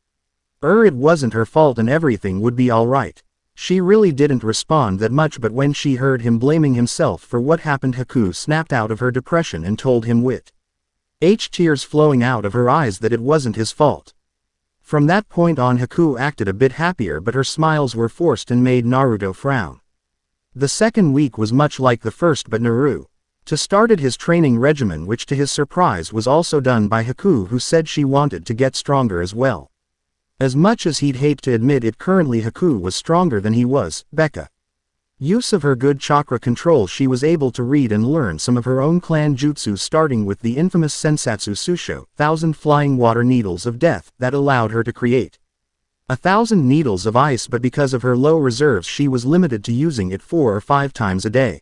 wasn't her fault and everything would be alright. She really didn't respond that much, but when she heard him blaming himself for what happened, Haku snapped out of her depression and told him with tears flowing out of her eyes that it wasn't his fault. From that point on, Haku acted a bit happier, but her smiles were forced and made Naruto frown. The second week was much like the first, but Naruto started his training regimen, which to his surprise was also done by Haku, who said she wanted to get stronger as well. As much as he'd hate to admit it, currently Haku was stronger than he was. Becca. Use of her good chakra control, she was able to read and learn some of her own clan jutsu, starting with the infamous Sensatsu Susho, 1,000 flying water needles of death, that allowed her to create 1,000 needles of ice, but because of her low reserves she was limited to using it 4 or 5 times a day.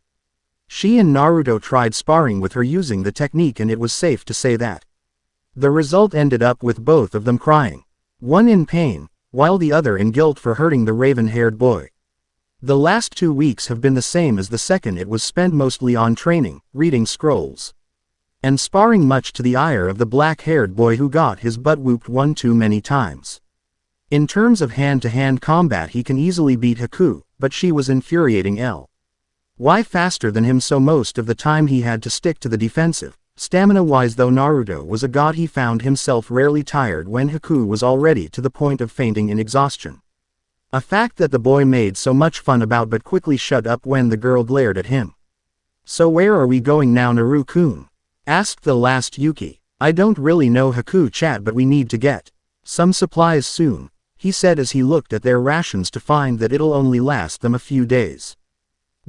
She and Naruto tried sparring with her using the technique, and it was safe to say that the result ended up with both of them crying. One in pain, while the other in guilt for hurting the raven-haired boy. The last 2 weeks have been the same as the second. It was spent mostly on training, reading scrolls, and sparring, much to the ire of the black-haired boy who got his butt whooped one too many times. In terms of hand-to-hand combat, he can easily beat Haku, but she was infuriating why faster than him, so most of the time he had to stick to the defensive. Stamina-wise though, Naruto was a god. He found himself rarely tired when Haku was already to the point of fainting in exhaustion. A fact that the boy made so much fun about, but quickly shut up when the girl glared at him. "So where are we going now, Naru-kun?" asked the last Yuki. "I don't really know, Haku-chan, but we need to get some supplies soon," he said as he looked at their rations to find that it'll only last them a few days.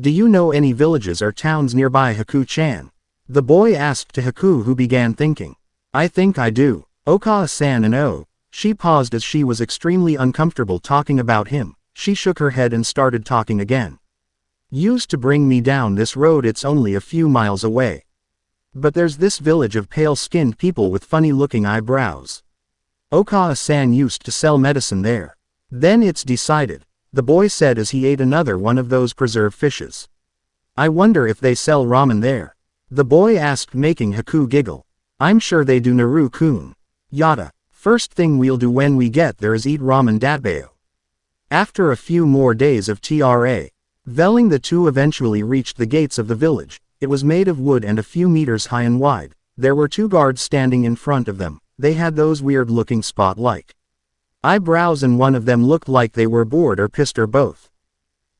"Do you know any villages or towns nearby, Haku-chan?" the boy asked to Haku, who began thinking. "I think I do, Okawa-san." And oh, she paused as she was extremely uncomfortable talking about him. She shook her head and started talking again. "Used to bring me down this road. It's only a few miles away. But there's this village of pale-skinned people with funny-looking eyebrows. Okawa-san used to sell medicine there." "Then it's decided," the boy said as he ate another one of those preserved fishes. "I wonder if they sell ramen there?" the boy asked, making Haku giggle. "I'm sure they do, Naru-kun. Yada. First thing we'll do when we get there is eat ramen datbayo." After a few more days of traveling, the two eventually reached the gates of the village. It was made of wood and a few meters high and wide. There were 2 guards standing in front of them. They had those weird-looking spot-like eyebrows, and one of them looked like they were bored or pissed, or both.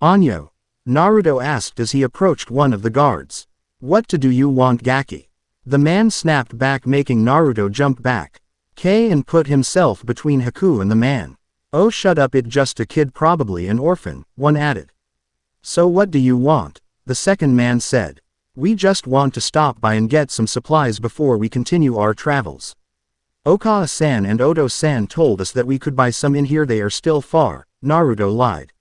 "Anyo?" Naruto asked as he approached one of the guards. "What do you want, Gaki?" the man snapped back, making Naruto jump back and put himself between Haku and the man. "Oh, shut up, it's just a kid, probably an orphan," one added. "So what do you want?" the second man said. "We just want to stop by and get some supplies before we continue our travels. Okawa-san and Oto-san told us that we could buy some in here. They are still far," Naruto lied.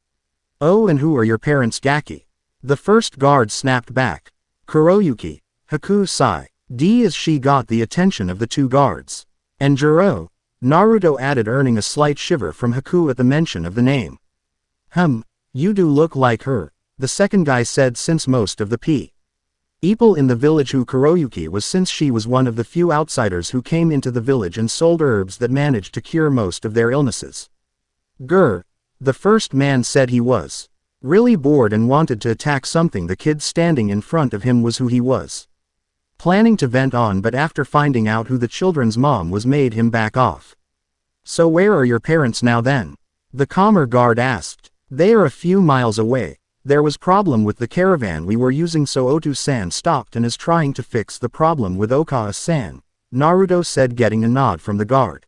"Oh, and who are your parents, Gaki?" the first guard snapped back. "Kuroyuki," Haku sighed, as she got the attention of the 2 guards. "And Jiro," Naruto added, earning a slight shiver from Haku at the mention of the name. You do look like her," the second guy said, since most of the people in the village who Kuroyuki was, since she was one of the few outsiders who came into the village and sold herbs that managed to cure most of their illnesses. "Grr," the first man said. He was really bored and wanted to attack something. The kid standing in front of him was who he was planning to vent on, but after finding out who the children's mom was, made him back off. "So where are your parents now then?" the calmer guard asked. "They are a few miles away. There was problem with the caravan we were using, so Otu-san stopped and is trying to fix the problem with Okawa-san," Naruto said, getting a nod from the guard.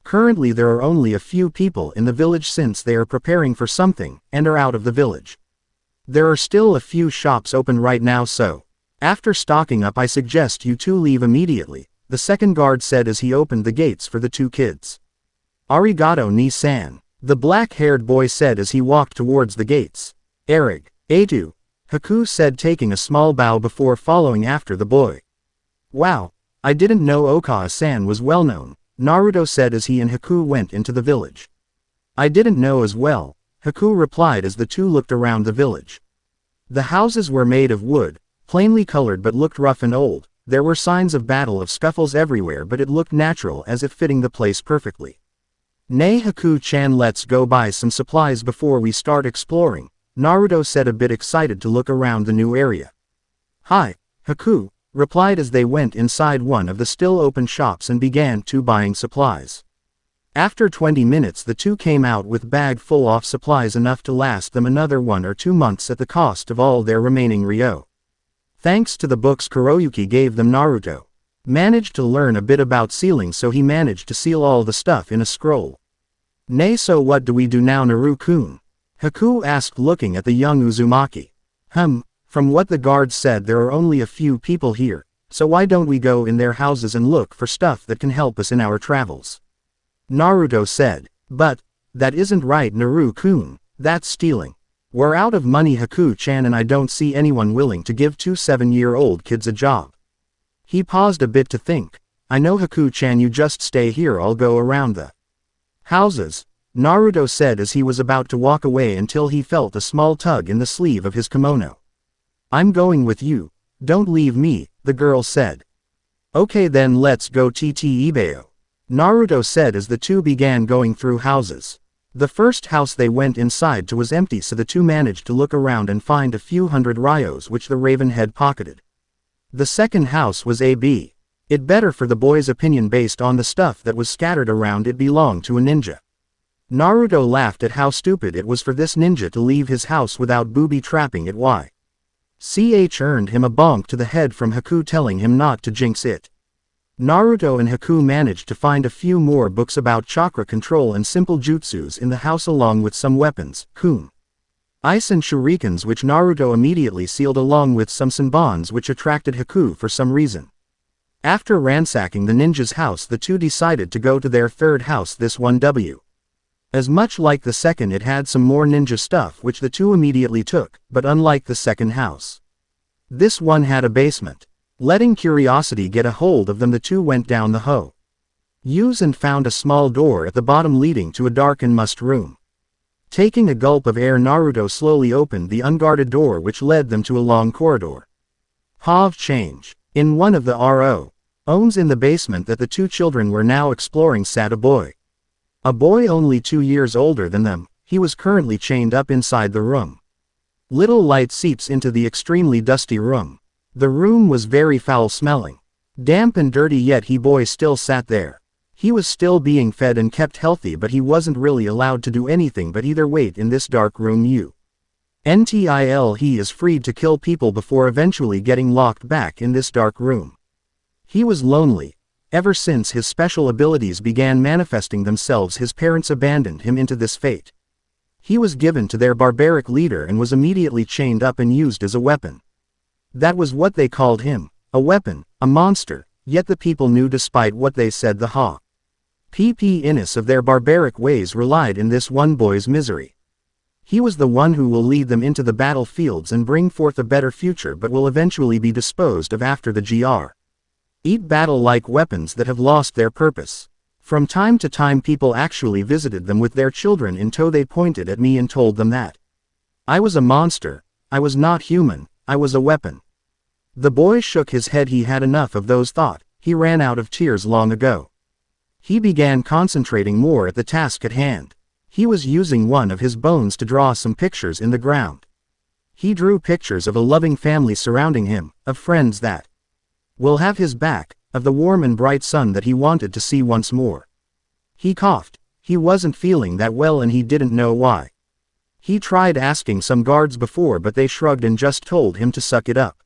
"Currently there are only a few people in the village since they are preparing for something, and are out of the village. There are still a few shops open right now, so after stocking up I suggest you 2 leave immediately," the second guard said as he opened the gates for the 2 kids. "Arigato ni-san," the black-haired boy said as he walked towards the gates. "Arigato," Haku said, taking a small bow before following after the boy. "Wow, I didn't know Okawa-san was well known," Naruto said as he and Haku went into the village. "I didn't know as well," Haku replied as the 2 looked around the village. The houses were made of wood, plainly colored, but looked rough and old. There were signs of battle, of scuffles everywhere, but it looked natural, as if fitting the place perfectly. "Nay, Haku-chan, let's go buy some supplies before we start exploring," Naruto said, a bit excited to look around the new area. "Hi," Haku replied as they went inside one of the still open shops and began buying supplies. After 20 minutes the 2 came out with bag full of supplies, enough to last them another 1 or 2 months at the cost of all their remaining ryo. Thanks to the books Kuroyuki gave them, Naruto managed to learn a bit about sealing, so he managed to seal all the stuff in a scroll. "Nay, so what do we do now, Naru-kun?" Haku asked, looking at the young Uzumaki. From what the guards said, there are only a few people here, so why don't we go in their houses and look for stuff that can help us in our travels?" Naruto said. "But that isn't right, Naru-kun, that's stealing." We're out of money, Haku-chan, and I don't see anyone willing to give two 7-year-old kids a job. He paused a bit to think. I know, Haku-chan, you just stay here, I'll go around the houses, Naruto said as he was about to walk away until he felt a small tug in the sleeve of his kimono. I'm going with you. Don't leave me, the girl said. Okay then, let's go, Ibeo. Naruto said as the two began going through houses. The first house they went inside to was empty, so the two managed to look around and find a few hundred ryos which the raven had pocketed. The second house was AB. It better for the boy's opinion based on the stuff that was scattered around. It belonged to a ninja. Naruto laughed at how stupid it was for this ninja to leave his house without booby trapping it. CH earned him a bonk to the head from Haku telling him not to jinx it. Naruto and Haku managed to find a few more books about chakra control and simple jutsus in the house along with some weapons, ice and shurikens, which Naruto immediately sealed, along with some senbons which attracted Haku for some reason. After ransacking the ninja's house, the two decided to go to their third house, this one as much like the second, it had some more ninja stuff which the two immediately took, but unlike the second house, this one had a basement. Letting curiosity get a hold of them, the two went down the hallways and found a small door at the bottom leading to a dark and musty room. Taking a gulp of air, Naruto slowly opened the unguarded door which led them to a long corridor. Change. In one of the rooms in the basement that the two children were now exploring sat a boy. A boy only 2 years older than them. He was currently chained up inside the room. Little light seeps into the extremely dusty room. The room was very foul-smelling. Damp and dirty, yet boy still sat there. He was still being fed and kept healthy, but he wasn't really allowed to do anything but either wait in this dark room until he is freed to kill people before eventually getting locked back in this dark room. He was lonely. Ever since his special abilities began manifesting themselves, his parents abandoned him into this fate. He was given to their barbaric leader and was immediately chained up and used as a weapon. That was what they called him, a weapon, a monster, yet the people knew despite what they said the inness of their barbaric ways relied in this one boy's misery. He was the one who will lead them into the battlefields and bring forth a better future, but will eventually be disposed of after the battle-like weapons that have lost their purpose. From time to time people actually visited them with their children in tow. They pointed at me and told them that I was a monster, I was not human, I was a weapon. The boy shook his head. He had enough of those thoughts. He ran out of tears long ago. He began concentrating more at the task at hand. He was using one of his bones to draw some pictures in the ground. He drew pictures of a loving family surrounding him, of friends that will have his back, of the warm and bright sun that he wanted to see once more. He coughed. He wasn't feeling that well and he didn't know why. He tried asking some guards before, but they shrugged and just told him to suck it up.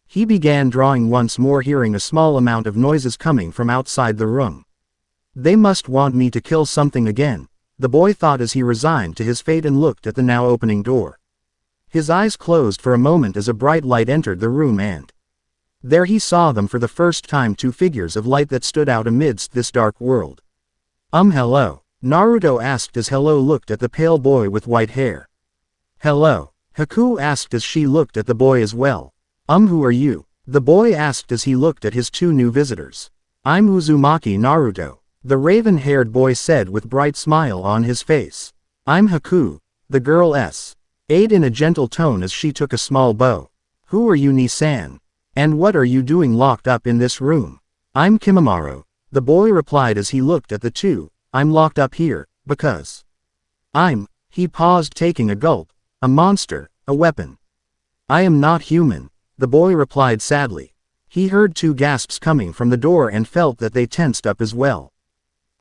He began drawing once more, hearing a small amount of noises coming from outside the room. They must want me to kill something again, the boy thought as he resigned to his fate and looked at the now opening door. His eyes closed for a moment as a bright light entered the room, and there he saw them for the first time, two figures of light that stood out amidst this dark world. Hello? Naruto asked as Hello looked at the pale boy with white hair. Hello? Haku asked as she looked at the boy as well. Who are you? The boy asked as he looked at his two new visitors. I'm Uzumaki Naruto, the raven-haired boy said with bright smile on his face. I'm Haku, the girl aid in a gentle tone as she took a small bow. Who are you, Ni-san? And what are you doing locked up in this room? I'm Kimimaro, the boy replied as he looked at the two. I'm locked up here, because he paused, taking a gulp, a monster, a weapon. I am not human, the boy replied sadly. He heard two gasps coming from the door and felt that they tensed up as well.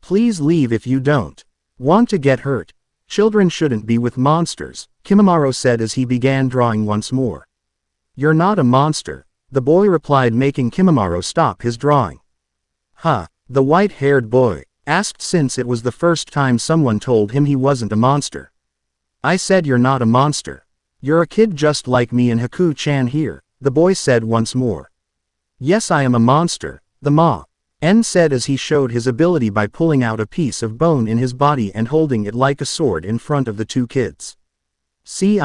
Please leave if you don't want to get hurt. Children shouldn't be with monsters, Kimimaro said as he began drawing once more. You're not a monster, the boy replied, making Kimimaro stop his drawing. The white-haired boy asked, since it was the first time someone told him he wasn't a monster. I said you're not a monster. You're a kid just like me and Haku-chan here, the boy said once more. Yes, I am a monster, the man said as he showed his ability by pulling out a piece of bone in his body and holding it like a sword in front of the two kids. See,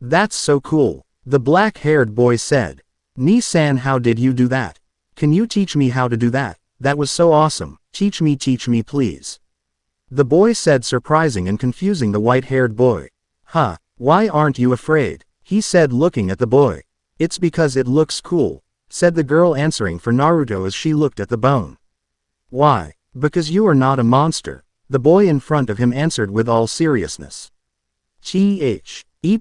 that's so cool, the black-haired boy said. Ni-san, how did you do that? Can you teach me how to do that? That was so awesome, teach me please. The boy said, surprising and confusing the white-haired boy. Huh, why aren't you afraid? He said, looking at the boy. It's because it looks cool, said the girl, answering for Naruto as she looked at the bone. Why? Because you are not a monster, the boy in front of him answered with all seriousness.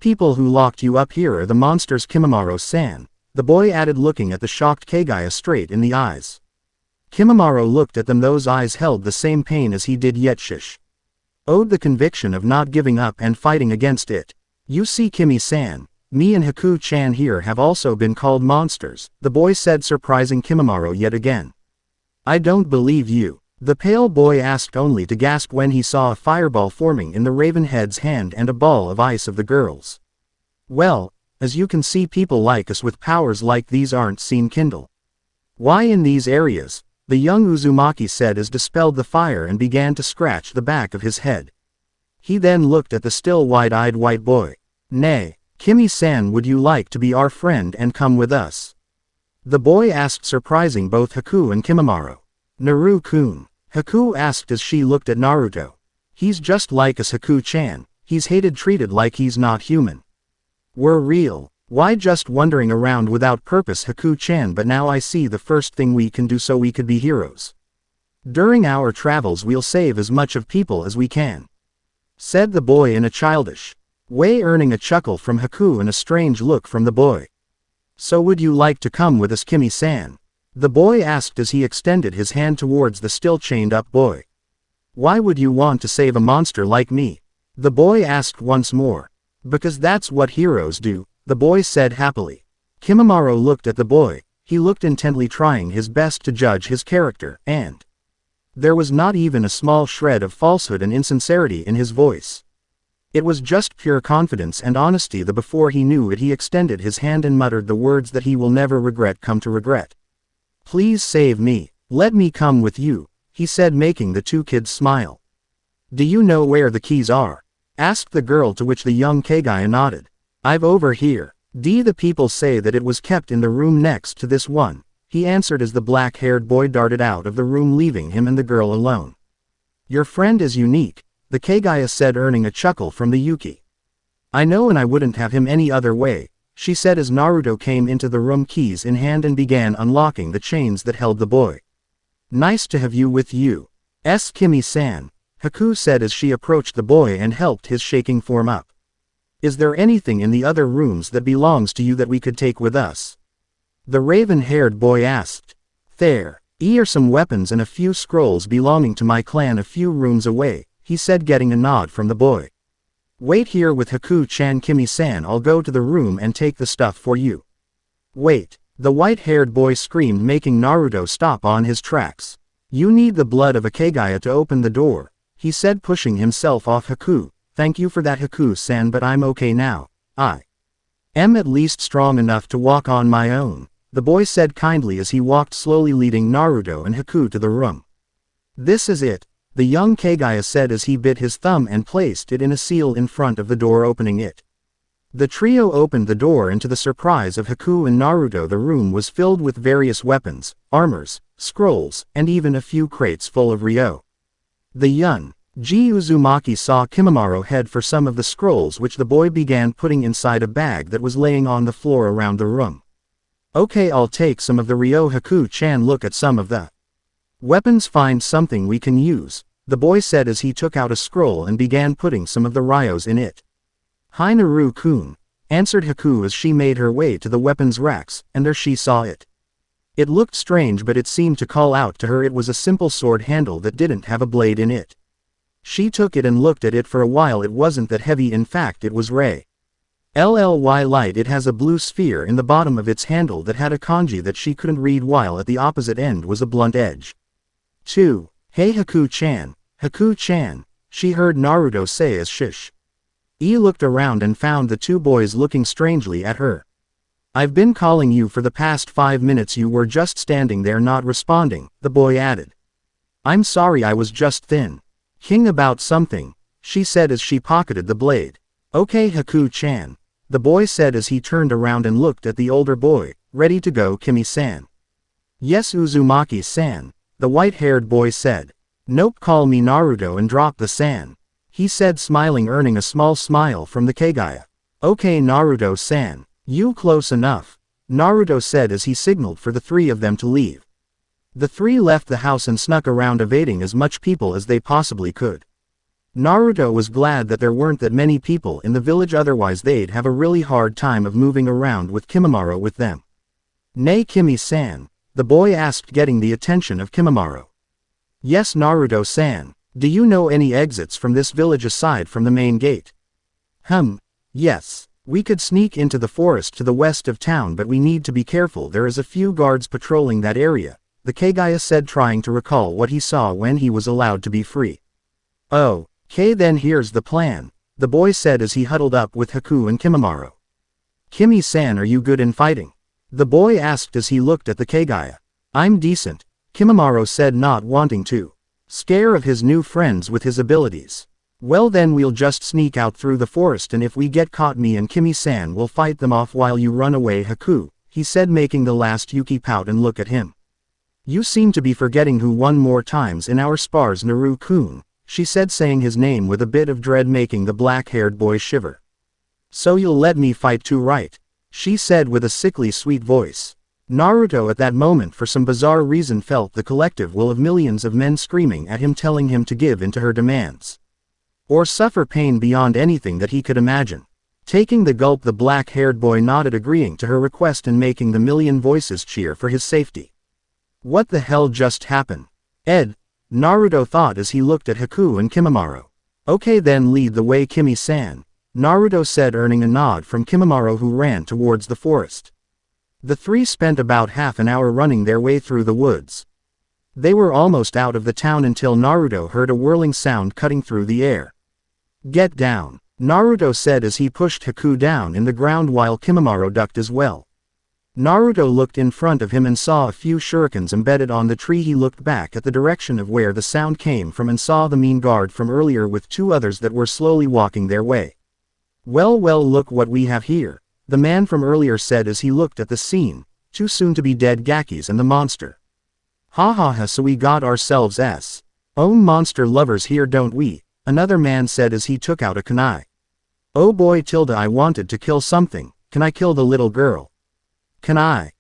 People who locked you up here are the monsters, Kimimaro-san, the boy added, looking at the shocked Kagaya straight in the eyes. Kimimaro looked at them, those eyes held the same pain as he did, yet owed the conviction of not giving up and fighting against it. You see, Kimi-san, me and Haku-chan here have also been called monsters, the boy said, surprising Kimimaro yet again. I don't believe you, the pale boy asked, only to gasp when he saw a fireball forming in the Ravenhead's hand and a ball of ice of the girls. Well, as you can see, people like us with powers like these aren't seen kindle. Why in these areas? The young Uzumaki said as dispelled the fire and began to scratch the back of his head. He then looked at the still wide-eyed white boy. Nay, Kimi-san, would you like to be our friend and come with us? The boy asked, surprising both Haku and Kimimaro. Naru-kun, Haku asked as she looked at Naruto. He's just like us, Haku-chan, he's hated, treated like he's not human. We're real. Why just wandering around without purpose, Haku-chan, but now I see the first thing we can do so we could be heroes. During our travels we'll save as much of people as we can, said the boy in a childish way, earning a chuckle from Haku and a strange look from the boy. So would you like to come with us, Kimi-san? The boy asked as he extended his hand towards the still chained up boy. Why would you want to save a monster like me? The boy asked once more. Because that's what heroes do, the boy said happily. Kimimaro looked at the boy, he looked intently, trying his best to judge his character, and there was not even a small shred of falsehood and insincerity in his voice. It was just pure confidence and honesty. Before he knew it, he extended his hand and muttered the words that he will never regret, come to regret. Please save me, let me come with you, he said, making the two kids smile. Do you know where the keys are? Asked the girl, to which the young Kagaya nodded. I've over here. The people say that it was kept in the room next to this one, he answered as the black-haired boy darted out of the room, leaving him and the girl alone. Your friend is unique, the Kagaya said, earning a chuckle from the Yuki. I know, and I wouldn't have him any other way, she said as Naruto came into the room, keys in hand, and began unlocking the chains that held the boy. Nice to have you with you. Kimi-san, Haku said as she approached the boy and helped his shaking form up. Is there anything in the other rooms that belongs to you that we could take with us? The raven-haired boy asked. There are some weapons and a few scrolls belonging to my clan a few rooms away, he said, getting a nod from the boy. Wait here with Haku-chan, Kimi-san, I'll go to the room and take the stuff for you. Wait, the white-haired boy screamed, making Naruto stop on his tracks. You need the blood of a Kagaya to open the door, he said, pushing himself off Haku. Thank you for that, Haku-san, but I'm okay now. I am at least strong enough to walk on my own, the boy said kindly as he walked slowly, leading Naruto and Haku to the room. This is it, the young Kagaya said as he bit his thumb and placed it in a seal in front of the door, opening it. The trio opened the door, and to the surprise of Haku and Naruto, the room was filled with various weapons, armors, scrolls, and even a few crates full of ryo. The young Uzumaki saw Kimimaro head for some of the scrolls, which the boy began putting inside a bag that was laying on the floor around the room. Okay, I'll take some of the ryo. Haku-chan, look at some of the weapons, find something we can use, the boy said as he took out a scroll and began putting some of the ryos in it. Hi, Naru-kun, answered Haku as she made her way to the weapons racks, and there she saw it. It looked strange, but it seemed to call out to her. It was a simple sword handle that didn't have a blade in it. She took it and looked at it for a while. It wasn't that heavy, in fact it was ray. Light. It has a blue sphere in the bottom of its handle that had a kanji that she couldn't read, while at the opposite end was a blunt edge. 2. Hey Haku-chan, she heard Naruto say as looked around and found the two boys looking strangely at her. I've been calling you for the past 5 minutes, you were just standing there not responding, the boy added. I'm sorry, I was just thinking about something, she said as she pocketed the blade. Okay Haku-chan. The boy said as he turned around and looked at the older boy. Ready to go Kimi-san? Yes Uzumaki-san. The white-haired boy said. Nope, call me Naruto and drop the san. He said, smiling, earning a small smile from the Kagaya. Okay Naruto-san. You close enough. Naruto said as he signaled for the three of them to leave. The three left the house and snuck around, evading as much people as they possibly could. Naruto was glad that there weren't that many people in the village, otherwise they'd have a really hard time of moving around with Kimimaro with them. Nay Kimi-san? The boy asked, getting the attention of Kimimaro. Yes Naruto-san. Do you know any exits from this village aside from the main gate? Yes. We could sneak into the forest to the west of town, but we need to be careful, there is a few guards patrolling that area, the Kagaya said, trying to recall what he saw when he was allowed to be free. Oh, okay then here's the plan, the boy said as he huddled up with Haku and Kimimaro. Kimi-san, are you good in fighting? The boy asked as he looked at the Kagaya. I'm decent, Kimimaro said, not wanting to scare of his new friends with his abilities. Well then we'll just sneak out through the forest, and if we get caught, me and Kimi-san will fight them off while you run away Haku, he said, making the last Yuki pout and look at him. You seem to be forgetting who won more times in our spars, Naru-kun, she said, saying his name with a bit of dread, making the black-haired boy shiver. So you'll let me fight too, right? She said with a sickly sweet voice. Naruto at that moment, for some bizarre reason, felt the collective will of millions of men screaming at him, telling him to give in to her demands. Or suffer pain beyond anything that he could imagine. Taking the gulp, the black-haired boy nodded, agreeing to her request and making the million voices cheer for his safety. What the hell just happened? Naruto thought as he looked at Haku and Kimimaro. Okay then, lead the way Kimi-san, Naruto said, earning a nod from Kimimaro, who ran towards the forest. The three spent about half an hour running their way through the woods. They were almost out of the town until Naruto heard a whirling sound cutting through the air. Get down, Naruto said as he pushed Haku down in the ground while Kimimaro ducked as well. Naruto looked in front of him and saw a few shurikens embedded on the tree. He looked back at the direction of where the sound came from and saw the mean guard from earlier with two others that were slowly walking their way. Well, look what we have here, the man from earlier said as he looked at the scene, two soon-to-be-dead Gakis and the monster. Ha, so we got ourselves own monster lovers here, don't we? Another man said as he took out a kunai. Oh boy, I wanted to kill something. Can I kill the little girl? Can I?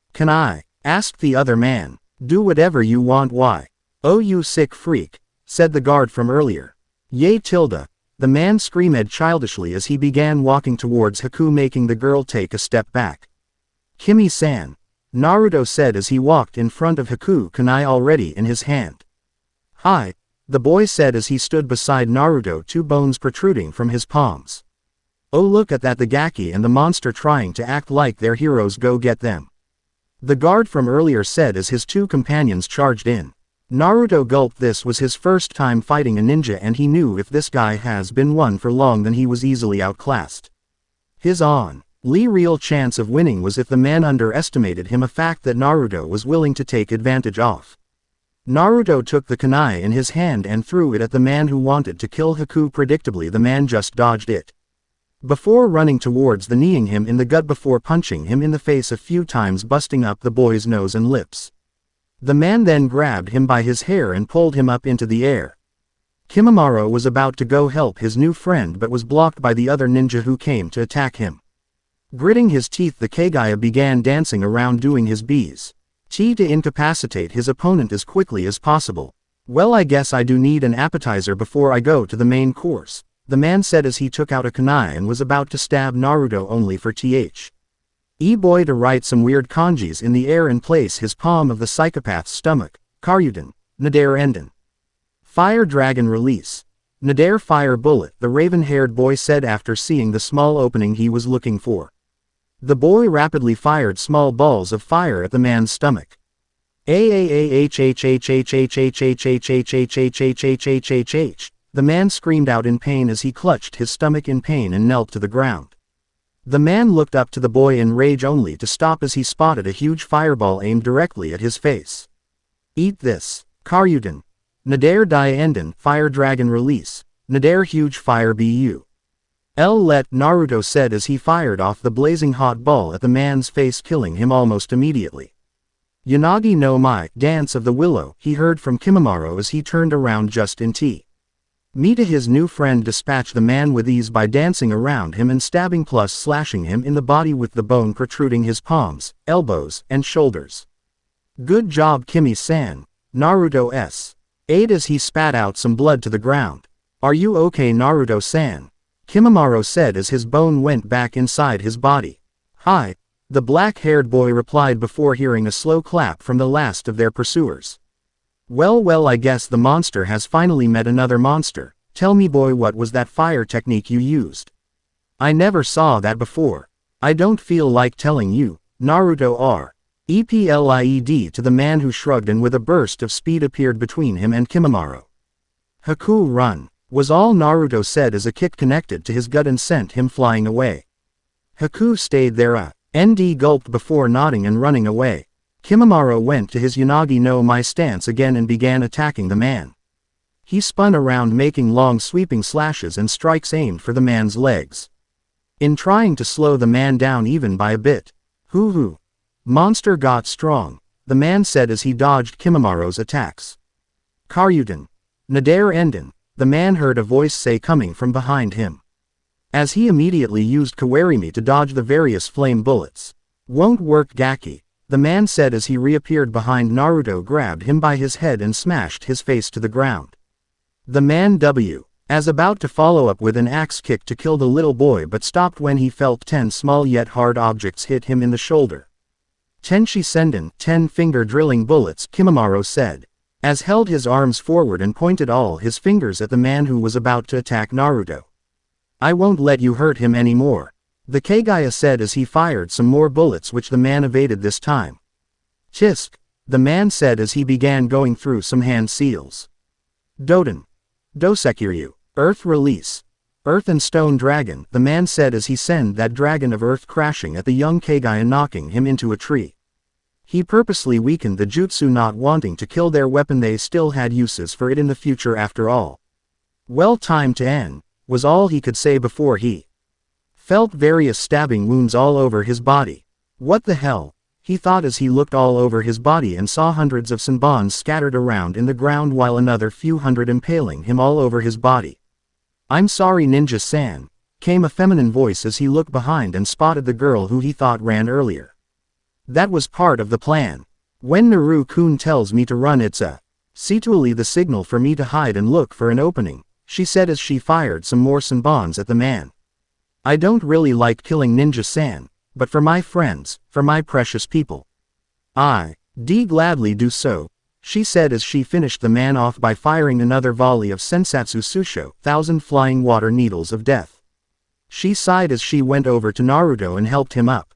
Asked the other man. Do whatever you want. Why? Oh, you sick freak, said the guard from earlier. Yay, the man screamed childishly as he began walking towards Haku, making the girl take a step back. Kimi-san, Naruto said as he walked in front of Haku, kunai already in his hand. Hi, the boy said as he stood beside Naruto, two bones protruding from his palms. Oh, look at that, the Gaki and the monster trying to act like they're heroes, go get them. The guard from earlier said as his two companions charged in. Naruto gulped. This was his first time fighting a ninja, and he knew if this guy has been one for long, then he was easily outclassed. His only real chance of winning was if the man underestimated him, a fact that Naruto was willing to take advantage of. Naruto took the kunai in his hand and threw it at the man who wanted to kill Haku. Predictably, the man just dodged it before running towards the kneeing him in the gut before punching him in the face a few times, busting up the boy's nose and lips. The man then grabbed him by his hair and pulled him up into the air. Kimimaro was about to go help his new friend but was blocked by the other ninja who came to attack him. Gritting his teeth, the Kagaya began dancing around, doing his best to incapacitate his opponent as quickly as possible. Well, I guess I do need an appetizer before I go to the main course, the man said as he took out a kunai and was about to stab Naruto, only for boy to write some weird kanjis in the air and place his palm of the psychopath's stomach. Karyuden, Nader Enden. Fire Dragon Release. Nader Fire Bullet, the raven-haired boy said after seeing the small opening he was looking for. The boy rapidly fired small balls of fire at the man's stomach. The man screamed out in pain as he clutched his stomach in pain and knelt to the ground. The man looked up to the boy in rage, only to stop as he spotted a huge fireball aimed directly at his face. Eat this, Karyuden. Nader Die Enden, Fire Dragon Release. Nader Huge Fire Bu. Let Naruto said as he fired off the blazing hot ball at the man's face, killing him almost immediately. Yanagi no Mai, Dance of the Willow, he heard from Kimimaro as he turned around just in time. Mita, his new friend, dispatched the man with ease by dancing around him and stabbing plus slashing him in the body with the bone protruding his palms, elbows, and shoulders. Good job, Kimi-san. Naruto ate as he spat out some blood to the ground. Are you okay, Naruto-san? Kimimaro said as his bone went back inside his body. Hi, the black-haired boy replied before hearing a slow clap from the last of their pursuers. Well, I guess the monster has finally met another monster. Tell me, boy, what was that fire technique you used? I never saw that before. I don't feel like telling you. Naruto replied to the man who shrugged and with a burst of speed appeared between him and Kimimaro. Haku, run, was all Naruto said as a kick connected to his gut and sent him flying away. Haku stayed there gulped before nodding and running away. Kimimaro went to his Yanagi no Mai stance again and began attacking the man. He spun around making long sweeping slashes and strikes aimed for the man's legs. In trying to slow the man down even by a bit. Hoo. Monster got strong, the man said as he dodged Kimimaro's attacks. Karyutan. Nader Enden, the man heard a voice say coming from behind him. As he immediately used Kawarimi to dodge the various flame bullets. Won't work, Gaki. The man said as he reappeared behind Naruto, grabbed him by his head and smashed his face to the ground. The man was about to follow up with an axe kick to kill the little boy but stopped when he felt 10 small yet hard objects hit him in the shoulder. Tenshi Senden, 10-finger drilling bullets, Kimimaro said, as held his arms forward and pointed all his fingers at the man who was about to attack Naruto. I won't let you hurt him anymore. The Kagaya said as he fired some more bullets which the man evaded this time. Tisk, the man said as he began going through some hand seals. Doden. Dosekiryu, Earth Release. Earth and Stone Dragon, the man said as he sent that dragon of earth crashing at the young Kagaya, knocking him into a tree. He purposely weakened the jutsu, not wanting to kill their weapon. They still had uses for it in the future after all. Well, time to end, was all he could say before he felt various stabbing wounds all over his body. What the hell? He thought as he looked all over his body and saw hundreds of senbons scattered around in the ground while another few hundred impaling him all over his body. I'm sorry, Ninja-san, came a feminine voice as he looked behind and spotted the girl who he thought ran earlier. That was part of the plan. When Naru-kun tells me to run, it's situally the signal for me to hide and look for an opening, she said as she fired some more senbons at the man. I don't really like killing, Ninja-san, but for my friends, for my precious people, I'd gladly do so, she said as she finished the man off by firing another volley of Sensatsu Susho, 1,000 flying water needles of death. She sighed as she went over to Naruto and helped him up.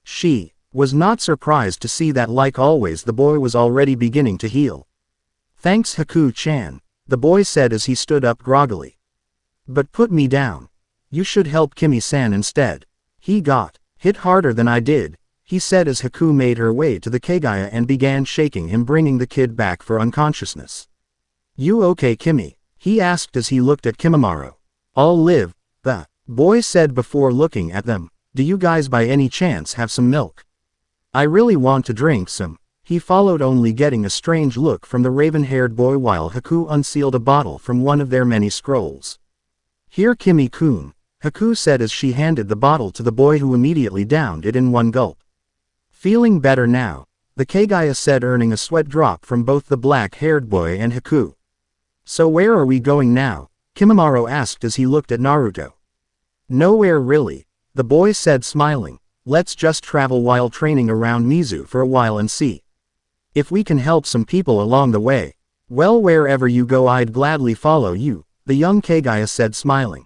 She was not surprised to see that, like always, the boy was already beginning to heal. Thanks, Haku-chan, the boy said as he stood up groggily. But put me down. You should help Kimi-san instead. He got hit harder than I did, he said as Haku made her way to the Kagaya and began shaking him, bringing the kid back for unconsciousness. You okay, Kimi? He asked as he looked at Kimimaro. I'll live, the boy said before looking at them. Do you guys by any chance have some milk? I really want to drink some. He followed, only getting a strange look from the raven-haired boy while Haku unsealed a bottle from one of their many scrolls. Here, Kimi-kun, Haku said as she handed the bottle to the boy, who immediately downed it in one gulp. Feeling better now, the Kagaya said, earning a sweat drop from both the black-haired boy and Haku. So where are we going now? Kimimaro asked as he looked at Naruto. Nowhere really, the boy said, smiling. Let's just travel while training around Mizu for a while and see if we can help some people along the way. Well, wherever you go, I'd gladly follow you, the young Kagaya said, smiling.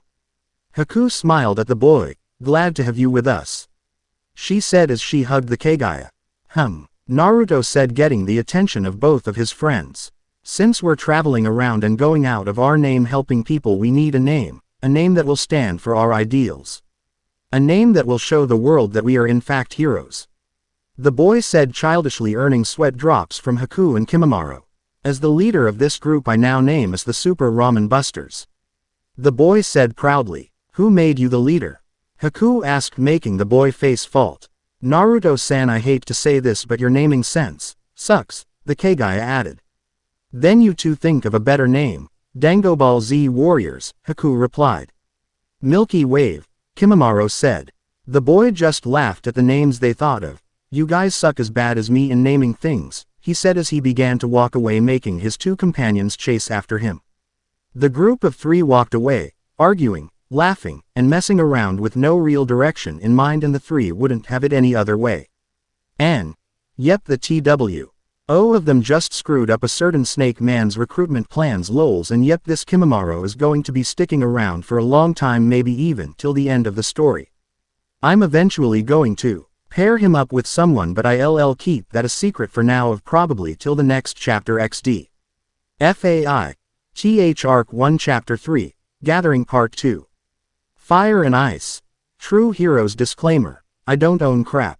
Haku smiled at the boy. Glad to have you with us, she said as she hugged the Kagaya. Naruto said, getting the attention of both of his friends. Since we're traveling around and going out of our name helping people, we need a name that will stand for our ideals. A name that will show the world that we are in fact heroes. The boy said childishly, earning sweat drops from Haku and Kimimaro. As the leader of this group, I now name us the Super Ramen Busters. The boy said proudly. Who made you the leader? Haku asked, making the boy face fault. Naruto-san, I hate to say this but your naming sense sucks, the Kagaya added. Then you two think of a better name. Dango Ball Z Warriors, Haku replied. Milky Wave, Kimimaro said. The boy just laughed at the names they thought of. You guys suck as bad as me in naming things, he said as he began to walk away, making his two companions chase after him. The group of three walked away, arguing, laughing, and messing around with no real direction in mind, and the three wouldn't have it any other way. And, yep, the TWO of them just screwed up a certain Snake Man's recruitment plans, lols, and yep, this Kimimaro is going to be sticking around for a long time, maybe even till the end of the story. I'm eventually going to pair him up with someone, but I'll keep that a secret for now, of probably till the next chapter XD. FAI. TH Arc 1 Chapter 3, Gathering Part 2. Fire and Ice. True Heroes Disclaimer. I don't own crap.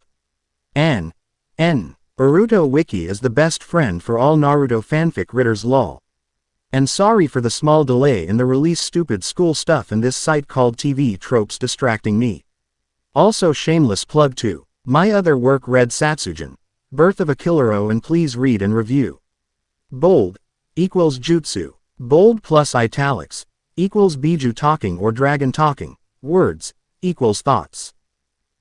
N. Naruto Wiki is the best friend for all Naruto fanfic readers, lol. And sorry for the small delay in the release, stupid school stuff and this site called TV Tropes distracting me. Also shameless plug to my other work, Red Satsujin, Birth of a Killero, and please read and review. Bold equals jutsu. Bold plus italics equals biju talking or dragon talking. Words equals thoughts.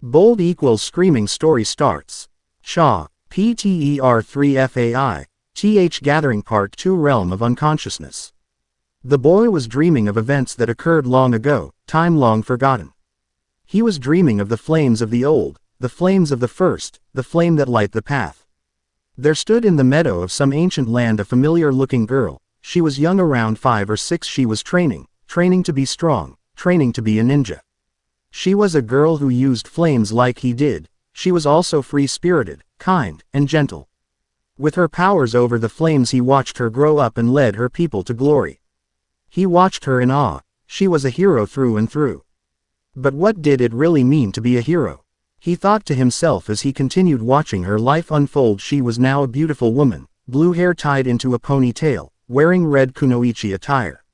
Bold equals screaming story starts. Shaw. PTER3 FAI. TH Gathering Part 2 Realm of Unconsciousness. The boy was dreaming of events that occurred long ago, time long forgotten. He was dreaming of the flames of the old, the flames of the first, the flame that light the path. There stood in the meadow of some ancient land a familiar-looking girl. She was young, around 5 or 6. She was training to be strong, training to be a ninja. She was a girl who used flames like he did. She was also free-spirited, kind, and gentle. With her powers over the flames, he watched her grow up and led her people to glory. He watched her in awe. She was a hero through and through. But what did it really mean to be a hero? He thought to himself as he continued watching her life unfold. She was now a beautiful woman, blue hair tied into a ponytail, wearing red kunoichi attire.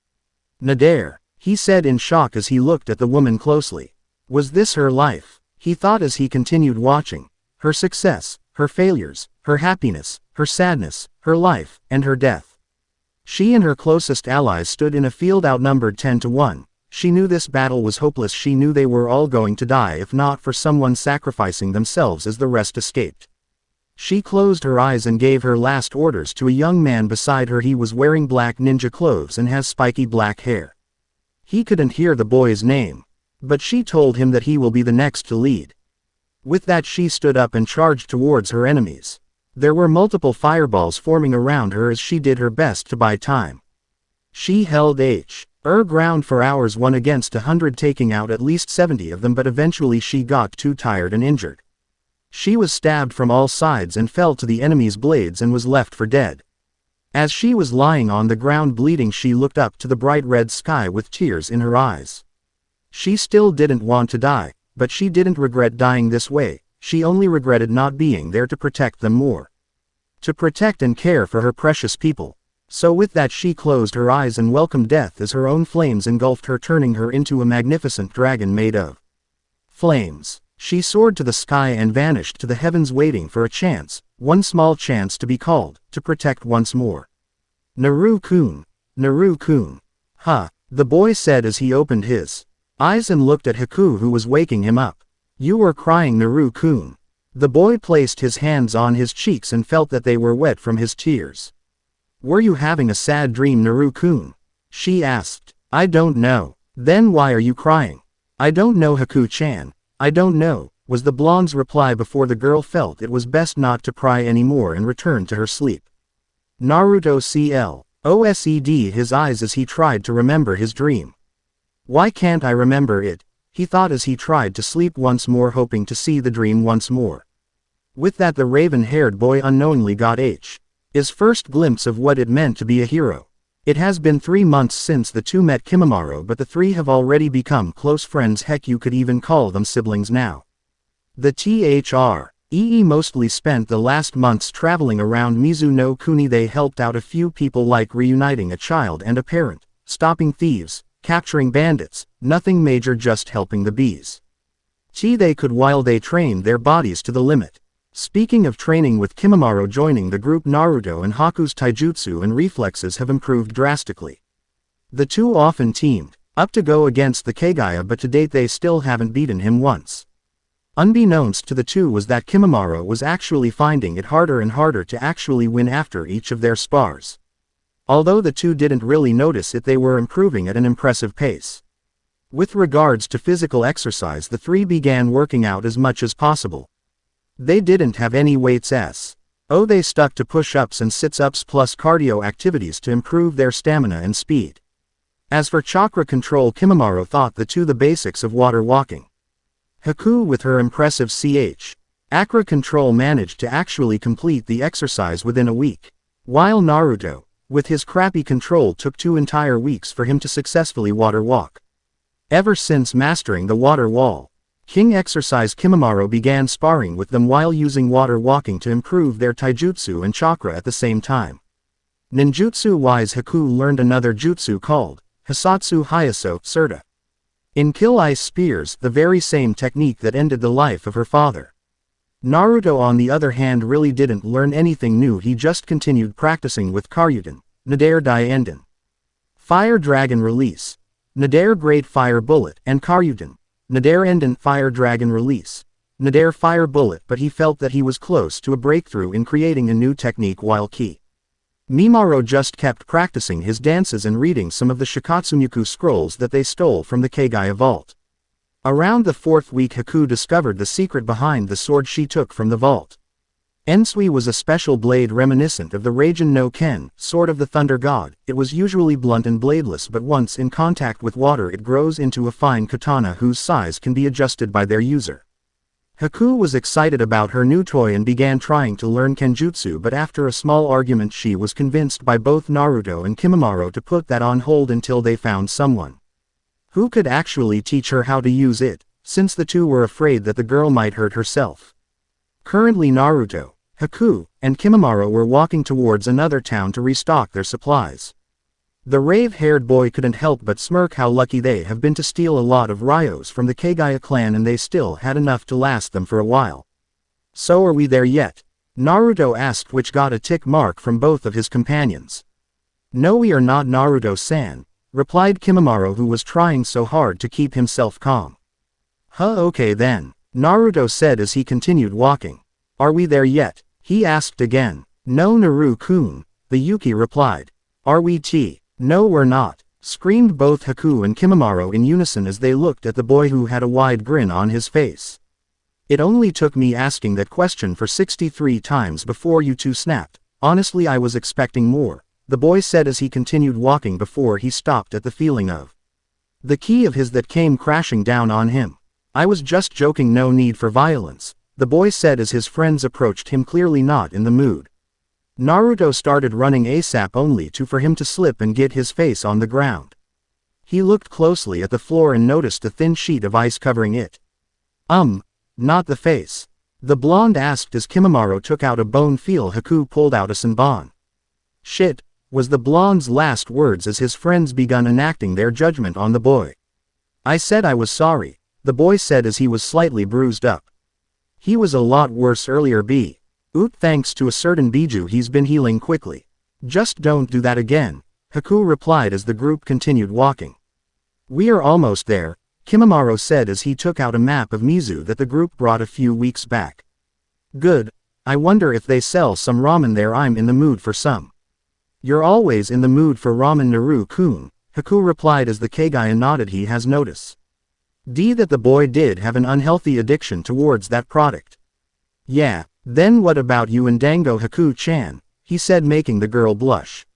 Nader, he said in shock as he looked at the woman closely. Was this her life? He thought as he continued watching. Her success, her failures, her happiness, her sadness, her life, and her death. She and her closest allies stood in a field outnumbered 10-1. She knew this battle was hopeless. She knew they were all going to die if not for someone sacrificing themselves as the rest escaped. She closed her eyes and gave her last orders to a young man beside her. He was wearing black ninja clothes and has spiky black hair. He couldn't hear the boy's name, but she told him that he will be the next to lead. With that, she stood up and charged towards her enemies. There were multiple fireballs forming around her as she did her best to buy time. She held ground for hours, 1 against 100, taking out at least 70 of them, but eventually she got too tired and injured. She was stabbed from all sides and fell to the enemy's blades and was left for dead. As she was lying on the ground bleeding, she looked up to the bright red sky with tears in her eyes. She still didn't want to die, but she didn't regret dying this way. She only regretted not being there to protect them more. To protect and care for her precious people. So with that, she closed her eyes and welcomed death as her own flames engulfed her, turning her into a magnificent dragon made of flames. She soared to the sky and vanished to the heavens, waiting for a chance, one small chance to be called, to protect once more. Naru-kun. Naru-kun. Huh, the boy said as he opened his eyes and looked at Haku, who was waking him up. You were crying, Naru-kun. The boy placed his hands on his cheeks and felt that they were wet from his tears. Were you having a sad dream, Naru-kun? She asked. I don't know. Then why are you crying? I don't know, Haku-chan. I don't know, was the blonde's reply before the girl felt it was best not to cry anymore and returned to her sleep. Naruto CL. OSED his eyes as he tried to remember his dream. Why can't I remember it? He thought as he tried to sleep once more, hoping to see the dream once more. With that, the raven-haired boy unknowingly got his first glimpse of what it meant to be a hero. It has been 3 months since the two met Kimimaro, but the three have already become close friends. Heck, you could even call them siblings now. The THREE mostly spent the last months traveling around Mizuno Kuni. They helped out a few people, like reuniting a child and a parent, stopping thieves, capturing bandits, nothing major, just helping the bees. They could while they trained their bodies to the limit. Speaking of training, with Kimimaro joining the group, Naruto and Haku's taijutsu and reflexes have improved drastically. The two often teamed up to go against the Kagaya, but to date they still haven't beaten him once. Unbeknownst to the two was that Kimimaro was actually finding it harder and harder to actually win after each of their spars. Although the two didn't really notice it, they were improving at an impressive pace. With regards to physical exercise, the three began working out as much as possible. They didn't have any weights they stuck to push-ups and sit-ups plus cardio activities to improve their stamina and speed. As for chakra control, Kimimaro taught the basics of water walking. Haku, with her impressive chakra control, managed to actually complete the exercise within a week, while Naruto, with his crappy control, took 2 entire weeks for him to successfully water walk. Ever since mastering the water wall, King exercise, Kimimaro began sparring with them while using water walking to improve their taijutsu and chakra at the same time. Ninjutsu-wise, Haku learned another jutsu called Hisatsu Hyaso Surta. In Kill Ice Spears, the very same technique that ended the life of her father. Naruto, on the other hand, really didn't learn anything new. He just continued practicing with Karyudan, Nadir Dienden, Fire Dragon Release, Nadir Great Fire Bullet, and Karyudan, Nadir Enden Fire Dragon Release, Nadir Fire Bullet, but he felt that he was close to a breakthrough in creating a new technique while Kimimaro just kept practicing his dances and reading some of the Shikatsumyuku scrolls that they stole from the Kagaya vault. Around the 4th week, Haku discovered the secret behind the sword she took from the vault. Ensui was a special blade reminiscent of the Raijin no Ken, sword of the Thunder God. It was usually blunt and bladeless, but once in contact with water it grows into a fine katana whose size can be adjusted by their user. Haku was excited about her new toy and began trying to learn Kenjutsu, but after a small argument she was convinced by both Naruto and Kimimaro to put that on hold until they found someone who could actually teach her how to use it, since the two were afraid that the girl might hurt herself. Currently Naruto, Haku, and Kimimaro were walking towards another town to restock their supplies. The rave-haired boy couldn't help but smirk how lucky they have been to steal a lot of Ryos from the Kagaya clan, and they still had enough to last them for a while. So are we there yet? Naruto asked, which got a tick mark from both of his companions. No, we are not, Naruto-san, replied Kimimaro, who was trying so hard to keep himself calm. Okay then, Naruto said as he continued walking. Are we there yet? He asked again. No, Naru-kun, the Yuki replied. Are we? No, we're not, screamed both Haku and Kimimaro in unison as they looked at the boy who had a wide grin on his face. It only took me asking that question for 63 times before you two snapped. Honestly, I was expecting more, the boy said as he continued walking before he stopped at the feeling of the key of his that came crashing down on him. I was just joking, no need for violence, the boy said as his friends approached him, clearly not in the mood. Naruto started running ASAP, only for him to slip and get his face on the ground. He looked closely at the floor and noticed a thin sheet of ice covering it. Not the face? The blonde asked as Kimimaro took out a bone. Haku pulled out a senbon. Shit, was the blonde's last words as his friends begun enacting their judgment on the boy. I said I was sorry, the boy said as he was slightly bruised up. He was a lot worse earlier, thanks to a certain Biju he's been healing quickly. Just don't do that again, Haku replied as the group continued walking. We are almost there, Kimimaro said as he took out a map of Mizu that the group brought a few weeks back. Good, I wonder if they sell some ramen there. I'm in the mood for some. You're always in the mood for ramen, Naru-kun, Haku replied as the Kagaya nodded. He has noticed that the boy did have an unhealthy addiction towards that product. Yeah, then what about you and Dango, Haku-chan, he said, making the girl blush.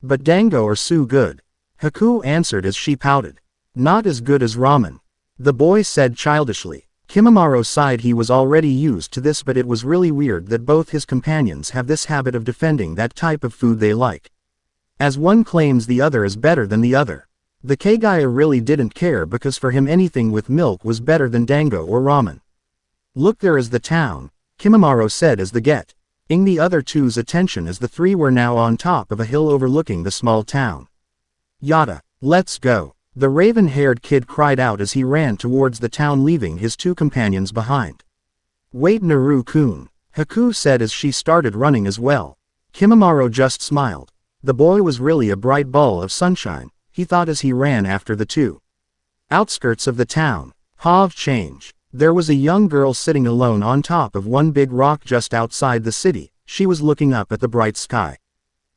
But Dango are so good, Haku answered as she pouted. Not as good as ramen, the boy said childishly. Kimimaro sighed. He was already used to this, but it was really weird that both his companions have this habit of defending that type of food they like, as one claims the other is better than the other. The Kagaya really didn't care, because for him anything with milk was better than dango or ramen. Look, there is the town, Kimimaro said as the getting the other two's attention as the three were now on top of a hill overlooking the small town. Yada, let's go, The raven-haired kid cried out as he ran towards the town, leaving his two companions behind. Wait, Naru-kun, Haku said as she started running as well. Kimimaro just smiled. The boy was really a bright ball of sunshine, he thought as he ran after the two. Outskirts of the town. Have change. There was a young girl sitting alone on top of one big rock just outside the city. She was looking up at the bright sky.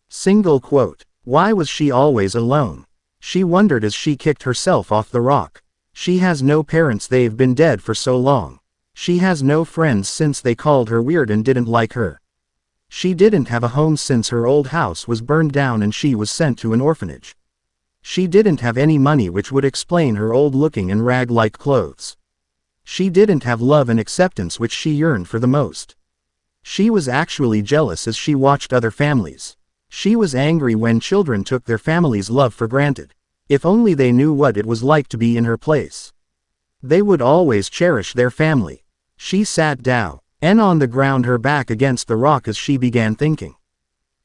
Single quote. Why was she always alone? She wondered as she kicked herself off the rock. She has no parents, they've been dead for so long. She has no friends since they called her weird and didn't like her. She didn't have a home since her old house was burned down and she was sent to an orphanage. She didn't have any money, which would explain her old-looking and rag-like clothes. She didn't have love and acceptance, which she yearned for the most. She was actually jealous as she watched other families. She was angry when children took their family's love for granted. If only they knew what it was like to be in her place. They would always cherish their family. She sat down on the ground, her back against the rock, as she began thinking.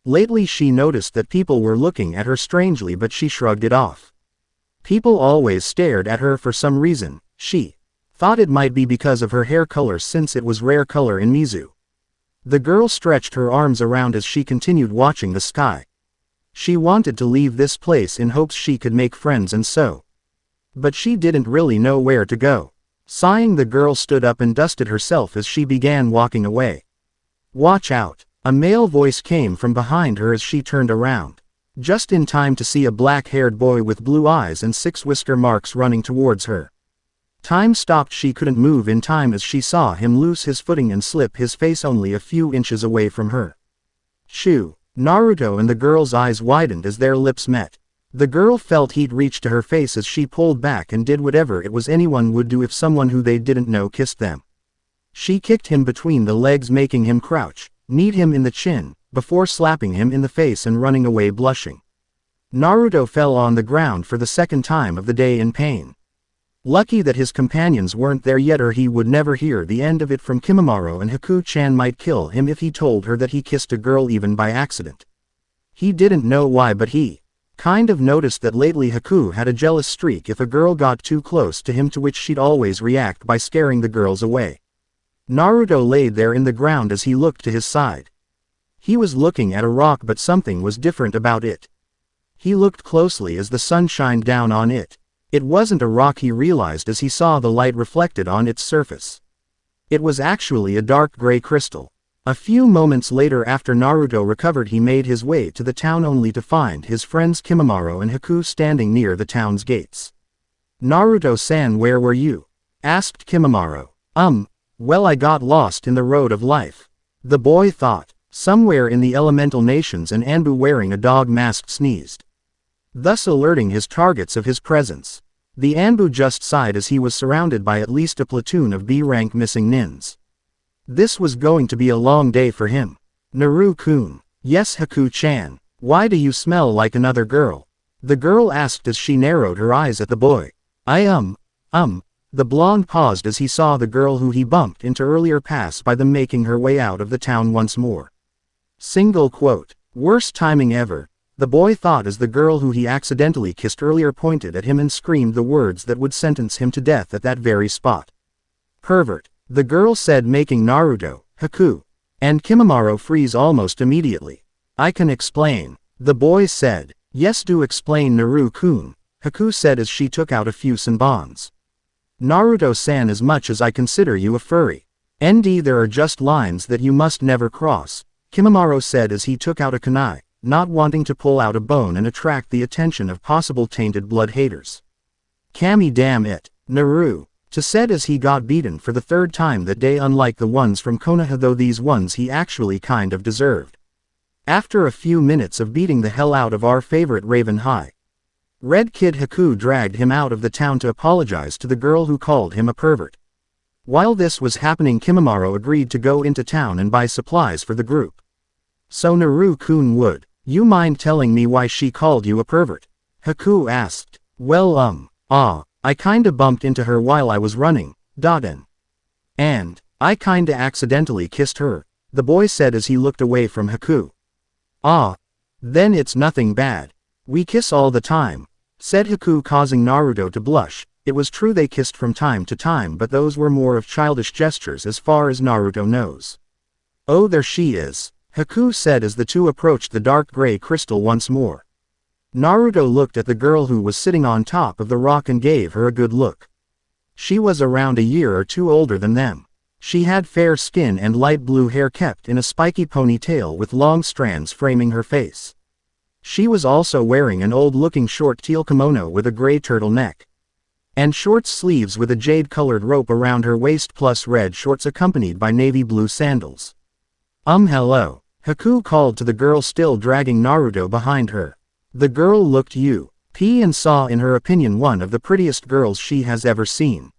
Lately she noticed that people were looking at her strangely, but she shrugged it off. People always stared at her for some reason. She thought it might be because of her hair color, since it was rare color in Mizu. The girl stretched her arms around as she continued watching the sky. She wanted to leave this place in hopes she could make friends and so. But she didn't really know where to go. Sighing, the girl stood up and dusted herself as she began walking away. Watch out! A male voice came from behind her as she turned around. Just in time to see a black-haired boy with blue eyes and 6 whisker marks running towards her. Time stopped. She couldn't move in time as she saw him lose his footing and slip his face only a few inches away from her. Shoo! Naruto and the girl's eyes widened as their lips met. The girl felt heat reach to her face as she pulled back and did whatever it was anyone would do if someone who they didn't know kissed them. She kicked him between the legs, making him crouch, kneed him in the chin, before slapping him in the face and running away blushing. Naruto fell on the ground for the second time of the day in pain. Lucky that his companions weren't there yet, or he would never hear the end of it from Kimimaro, and Haku-chan might kill him if he told her that he kissed a girl even by accident. He didn't know why, but he kind of noticed that lately Haku had a jealous streak if a girl got too close to him, to which she'd always react by scaring the girls away. Naruto laid there in the ground as he looked to his side. He was looking at a rock, but something was different about it. He looked closely as the sun shined down on it. It wasn't a rock, he realized as he saw the light reflected on its surface. It was actually a dark gray crystal. A few moments later, after Naruto recovered, he made his way to the town only to find his friends Kimimaro and Haku standing near the town's gates. Naruto-san, where were you? Asked Kimimaro. Well, I got lost in the road of life. The boy thought. Somewhere in the elemental nations, an Anbu wearing a dog mask sneezed, thus alerting his targets of his presence. The Anbu just sighed as he was surrounded by at least a platoon of B-rank missing nins. This was going to be a long day for him. Naru-kun. Yes, Haku-chan. Why do you smell like another girl? The girl asked as she narrowed her eyes at the boy. The blonde paused as he saw the girl who he bumped into earlier pass by them, making her way out of the town once more. Single quote. Worst timing ever. The boy thought as the girl who he accidentally kissed earlier pointed at him and screamed the words that would sentence him to death at that very spot. Pervert. The girl said, making Naruto, Haku, and Kimimaro freeze almost immediately. I can explain. The boy said. Yes, do explain, Naru-kun, Haku said as she took out a few senbons. Naruto-san, as much as I consider you a furry, there are just lines that you must never cross, Kimimaro said as he took out a kunai, not wanting to pull out a bone and attract the attention of possible tainted blood haters. Kami, damn it, Naru, said as he got beaten for the third time that day, unlike the ones from Konoha, though these ones he actually kind of deserved. After a few minutes of beating the hell out of our favorite Raven High Red Kid, Haku dragged him out of the town to apologize to the girl who called him a pervert. While this was happening, Kimimaro agreed to go into town and buy supplies for the group. So Naru-kun, would you mind telling me why she called you a pervert? Haku asked. Well, I kinda bumped into her while I was running, and I kinda accidentally kissed her, the boy said as he looked away from Haku. Then it's nothing bad. We kiss all the time. said Haku, causing Naruto to blush. It was true they kissed from time to time, but those were more of childish gestures as far as Naruto knows. Oh, there she is, Haku said as the two approached the dark gray crystal once more. Naruto looked at the girl who was sitting on top of the rock and gave her a good look. She was around a year or two older than them. She had fair skin and light blue hair kept in a spiky ponytail with long strands framing her face. She was also wearing an old-looking short teal kimono with a gray turtleneck and short sleeves with a jade-colored rope around her waist plus red shorts accompanied by navy blue sandals. Hello, Haku called to the girl still dragging Naruto behind her. The girl looked up and saw in her opinion one of the prettiest girls she has ever seen.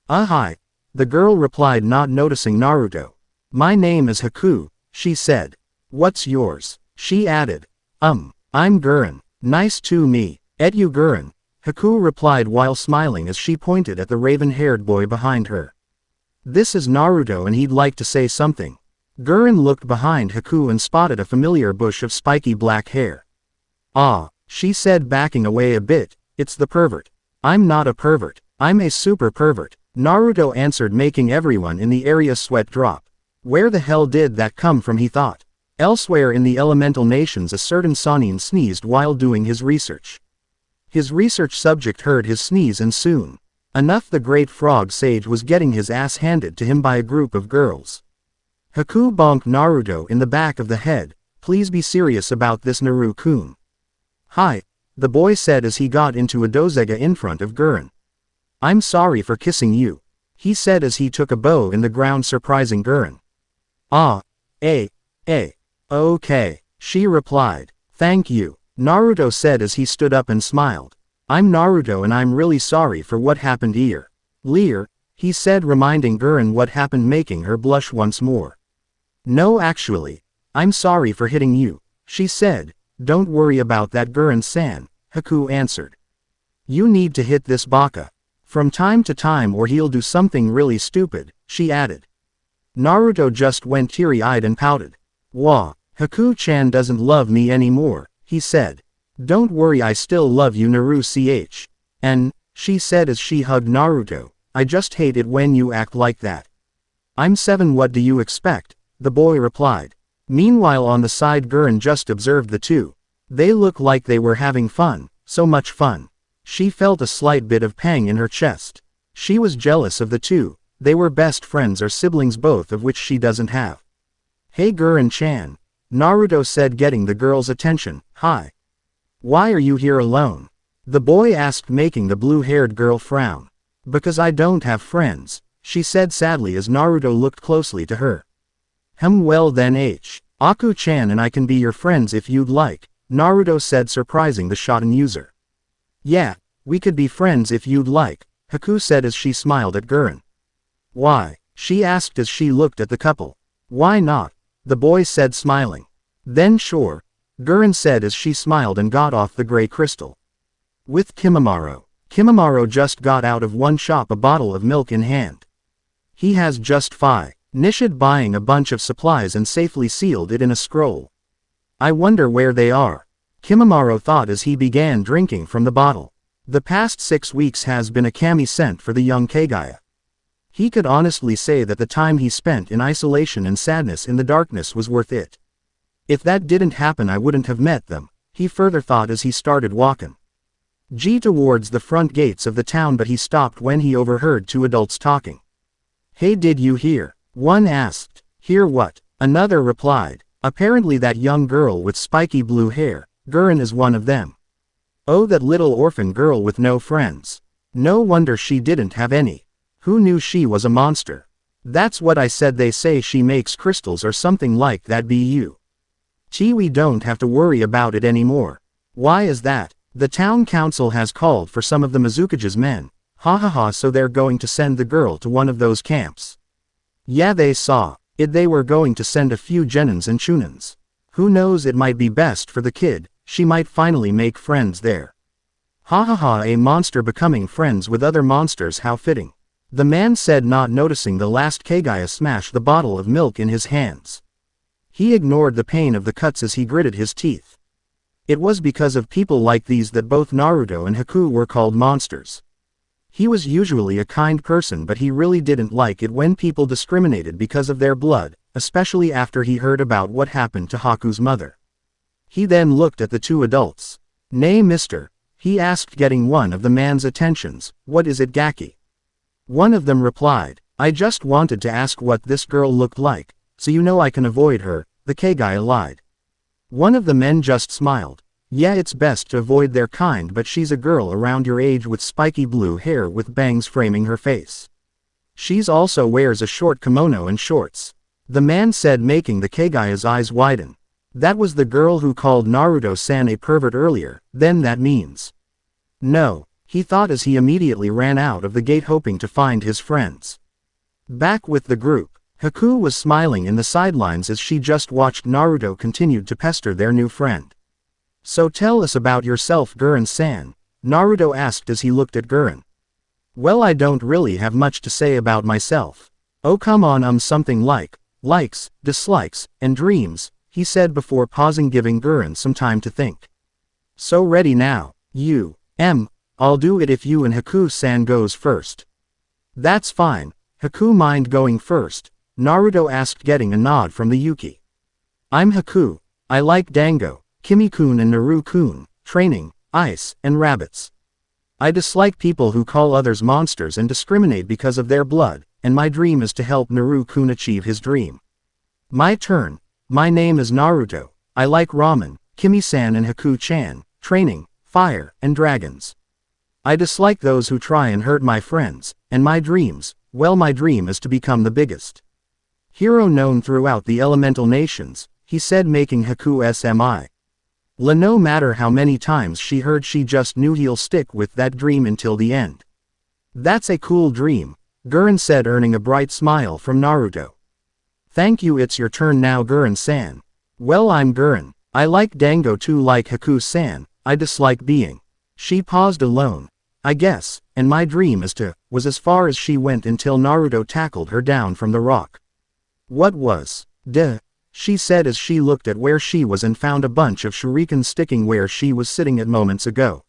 Hi, the girl replied, not noticing Naruto. My name is Haku, she said. What's yours? She added. I'm Guran. Nice to meet you, Guran, Haku replied while smiling as she pointed at the raven-haired boy behind her. This is Naruto and he'd like to say something. Guran looked behind Haku and spotted a familiar bush of spiky black hair. Ah, she said, backing away a bit. It's the pervert. I'm not a pervert. I'm a super pervert, Naruto answered, making everyone in the area sweat drop. Where the hell did that come from, he thought. Elsewhere in the elemental nations a certain Sanin sneezed while doing his research. His research subject heard his sneeze and soon enough the great frog sage was getting his ass handed to him by a group of girls. Haku bonked Naruto in the back of the head. Please be serious about this, Naru-kun. Hi, the boy said as he got into a dozega in front of Guran. I'm sorry for kissing you, he said as he took a bow in the ground, surprising Guran. Okay, she replied. Thank you, Naruto said as he stood up and smiled. I'm Naruto and I'm really sorry for what happened earlier, he said, reminding Guran what happened, making her blush once more. No, actually, I'm sorry for hitting you, she said. Don't worry about that, Guran-san, Haku answered. You need to hit this baka from time to time or he'll do something really stupid, she added. Naruto just went teary-eyed and pouted. Wah, Haku-chan doesn't love me anymore, he said. Don't worry, I still love you, Naru-ch. And, she said as she hugged Naruto, I just hate it when you act like that. I'm 7, what do you expect? The boy replied. Meanwhile on the side Guran just observed the two. They looked like they were having fun, so much fun. She felt a slight bit of pang in her chest. She was jealous of the two. They were best friends or siblings, both of which she doesn't have. Hey Guran-chan, Naruto said, getting the girl's attention. Hi. Why are you here alone? The boy asked, making the blue-haired girl frown. Because I don't have friends, she said sadly as Naruto looked closely to her. Well then Aku-chan and I can be your friends if you'd like, Naruto said, surprising the Shoten user. Yeah, we could be friends if you'd like, Haku said as she smiled at Guran. Why? She asked as she looked at the couple. Why not? The boy said, smiling. Then sure, Guran said as she smiled and got off the gray crystal. With Kimimaro. Kimimaro just got out of one shop, a bottle of milk in hand. He has just finished buying a bunch of supplies and safely sealed it in a scroll. I wonder where they are, Kimimaro thought as he began drinking from the bottle. The past 6 weeks has been a kami sent for the young Kagaya. He could honestly say that the time he spent in isolation and sadness in the darkness was worth it. If that didn't happen I wouldn't have met them, he further thought as he started walking towards the front gates of the town, but he stopped when he overheard 2 adults talking. Hey, did you hear? One asked. Hear what? Another replied. Apparently that young girl with spiky blue hair, Guran is one of them. Oh, that little orphan girl with no friends. No wonder she didn't have any. Who knew she was a monster? That's what I said, they say she makes crystals or something like that. We don't have to worry about it anymore. Why is that? The town council has called for some of the Mizukage's men. So they're going to send the girl to one of those camps. Yeah, they saw it. They were going to send a few genins and chunins. Who knows, it might be best for the kid. She might finally make friends there. A monster becoming friends with other monsters, how fitting. The man said, not noticing the last Kagaya smash the bottle of milk in his hands. He ignored the pain of the cuts as he gritted his teeth. It was because of people like these that both Naruto and Haku were called monsters. He was usually a kind person, but he really didn't like it when people discriminated because of their blood, especially after he heard about what happened to Haku's mother. He then looked at the two adults. "Nay, mister," he asked, getting one of the man's attentions, "what is it, Gaki?" One of them replied, "I just wanted to ask what this girl looked like, so you know I can avoid her," the K-guy lied. One of the men just smiled. "Yeah, it's best to avoid their kind, but she's a girl around your age with spiky blue hair with bangs framing her face. She's also wears a short kimono and shorts," the man said, making the K-guy's eyes widen. "That was the girl who called Naruto-san a pervert earlier, then that means." "No," he thought as he immediately ran out of the gate hoping to find his friends. Back with the group, Haku was smiling in the sidelines as she just watched Naruto continued to pester their new friend. "So tell us about yourself, Guran-san," Naruto asked as he looked at Guran. "Well, I don't really have much to say about myself. Oh come on, something like likes, dislikes, and dreams," he said before pausing, giving Guran some time to think. "So ready now? I'll do it if you and Haku-san goes first." "That's fine. Haku mind going first?" Naruto asked, getting a nod from the Yuki. "I'm Haku. I like Dango, Kimi-kun and Naru-kun, training, ice, and rabbits. I dislike people who call others monsters and discriminate because of their blood, and my dream is to help Naru-kun achieve his dream." "My turn. My name is Naruto. I like ramen, Kimi-san and Haku-chan, training, fire, and dragons. I dislike those who try and hurt my friends, and my dreams, well, my dream is to become the biggest hero known throughout the elemental nations," he said, making Haku smile. No matter how many times she heard, she just knew he'll stick with that dream until the end. "That's a cool dream," Guran said, earning a bright smile from Naruto. "Thank you, it's your turn now, Guran-san." "Well, I'm Guran. I like Dango too, like Haku-san, I dislike being." She paused alone. "I guess, and my dream is to," was as far as she went until Naruto tackled her down from the rock. "What was, duh," she said as she looked at where she was and found a bunch of shurikens sticking where she was sitting at moments ago.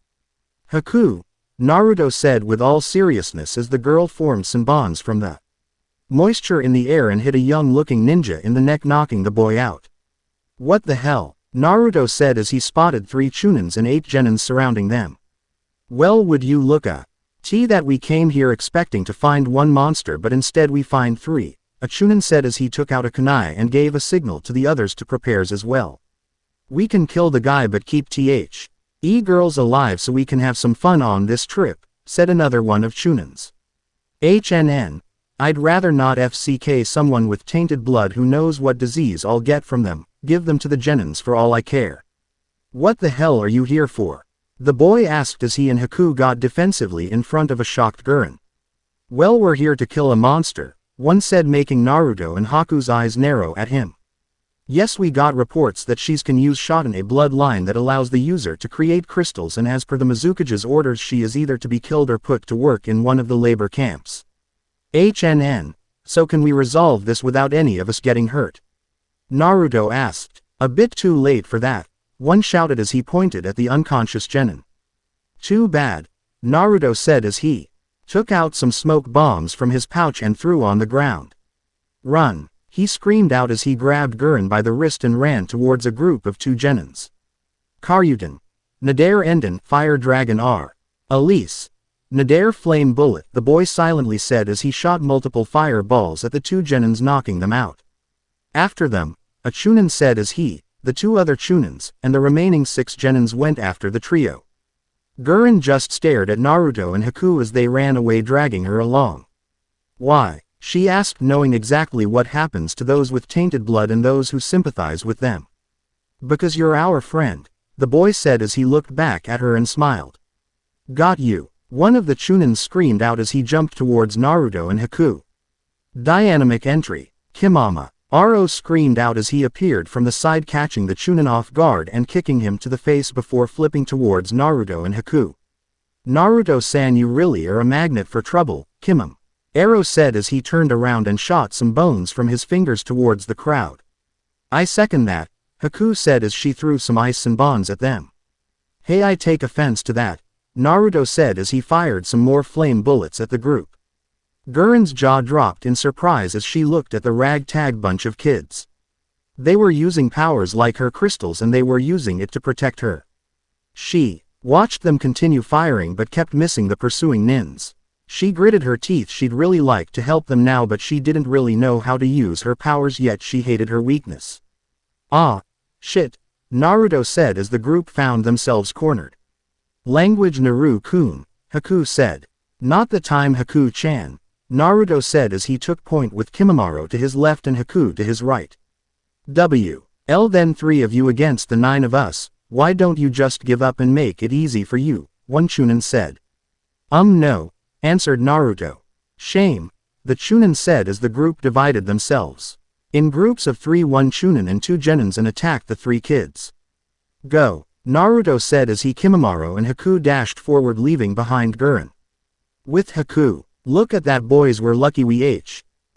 "Haku," Naruto said with all seriousness as the girl formed some bonds from the moisture in the air and hit a young-looking ninja in the neck, knocking the boy out. "What the hell?" Naruto said as he spotted 3 chunins and 8 genins surrounding them. "Well, would you look at that we came here expecting to find 1 monster, but instead we find 3, a chunin said as he took out a kunai and gave a signal to the others to prepare as well. "We can kill the guy but keep girls alive so we can have some fun on this trip," said another one of chunins. "I'd rather not FCK someone with tainted blood who knows what disease I'll get from them, give them to the genins for all I care." "What the hell are you here for?" the boy asked as he and Haku got defensively in front of a shocked Guran. "Well, we're here to kill a monster," one said, making Naruto and Haku's eyes narrow at him. "Yes, we got reports that she can use Shoten, a bloodline that allows the user to create crystals, and as per the Mizukage's orders she is either to be killed or put to work in one of the labor camps." So can we resolve this without any of us getting hurt?" Naruto asked. "A bit too late for that," one shouted as he pointed at the unconscious genin. "Too bad," Naruto said as he took out some smoke bombs from his pouch and threw on the ground. "Run," he screamed out as he grabbed Guran by the wrist and ran towards a group of 2 genins. "Karyudan. Nadir Enden, Fire Dragon R. Elise. Nadir Flame Bullet," the boy silently said as he shot multiple fireballs at the 2 genins, knocking them out. "After them," a chunin said as the 2 other chunins, and the remaining 6 genins went after the trio. Guran just stared at Naruto and Haku as they ran away, dragging her along. "Why?" she asked, knowing exactly what happens to those with tainted blood and those who sympathize with them. "Because you're our friend," the boy said as he looked back at her and smiled. "Got you," one of the chunins screamed out as he jumped towards Naruto and Haku. Dynamic entry. Kimimaro. Aro screamed out as he appeared from the side, catching the chunin off guard and kicking him to the face before flipping towards Naruto and Haku. "Naruto-san, you really are a magnet for trouble, Kimimaro said as he turned around and shot some bones from his fingers towards the crowd. "I second that," Haku said as she threw some ice Senbons at them. Hey, I take offense to that, Naruto said as he fired some more flame bullets at the group. Guran's jaw dropped in surprise as she looked at the ragtag bunch of kids. They were using powers like her crystals and they were using it to protect her. She watched them continue firing but kept missing the pursuing nins. She gritted her teeth. She'd really like to help them now, but she didn't really know how to use her powers yet. She hated her weakness. Ah, shit, Naruto said as the group found themselves cornered. Language Naru-kun, Haku said. Not the time, Haku-chan, Naruto said as he took point with Kimimaro to his left and Haku to his right. Then 3 of you against the 9 of us, why don't you just give up and make it easy for you, one Chunin said. No, answered Naruto. Shame, the Chunin said as the group divided themselves. In groups of 3, 1 Chunin and 2 Genins, and attacked the 3 kids. Go, Naruto said as he Kimimaro and Haku dashed forward, leaving behind Guran. With Haku, look at that, boys, we're lucky we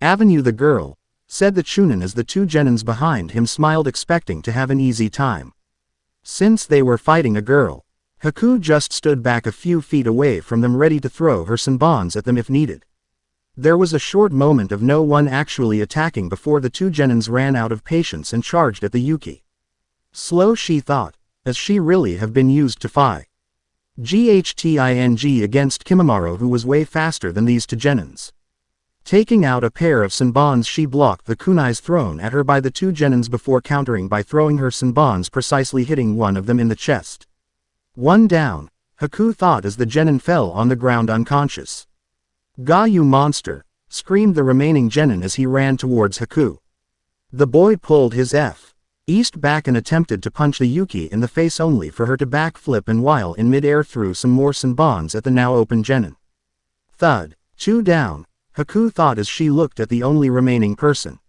Avenue the girl, said the Chunin as the 2 Genins behind him smiled, expecting to have an easy time. Since they were fighting a girl, Haku just stood back a few feet away from them, ready to throw her Senbons at them if needed. There was a short moment of no one actually attacking before the 2 Genins ran out of patience and charged at the Yuki. Slow, she thought, as she really have been used to fight. Ghtting against Kimimaro, who was way faster than these 2 Genins. Taking out a pair of Senbons, she blocked the kunais thrown at her by the 2 Genins before countering by throwing her Senbons, precisely hitting one of them in the chest. One down, Haku thought as the Genin fell on the ground unconscious. Ga, you monster, screamed the remaining Genin as he ran towards Haku. The boy pulled his East back and attempted to punch the Yuki in the face, only for her to backflip and while in mid-air threw some more Senbons at the now open Genin. Thud, 2 down, Haku thought as she looked at the only remaining person.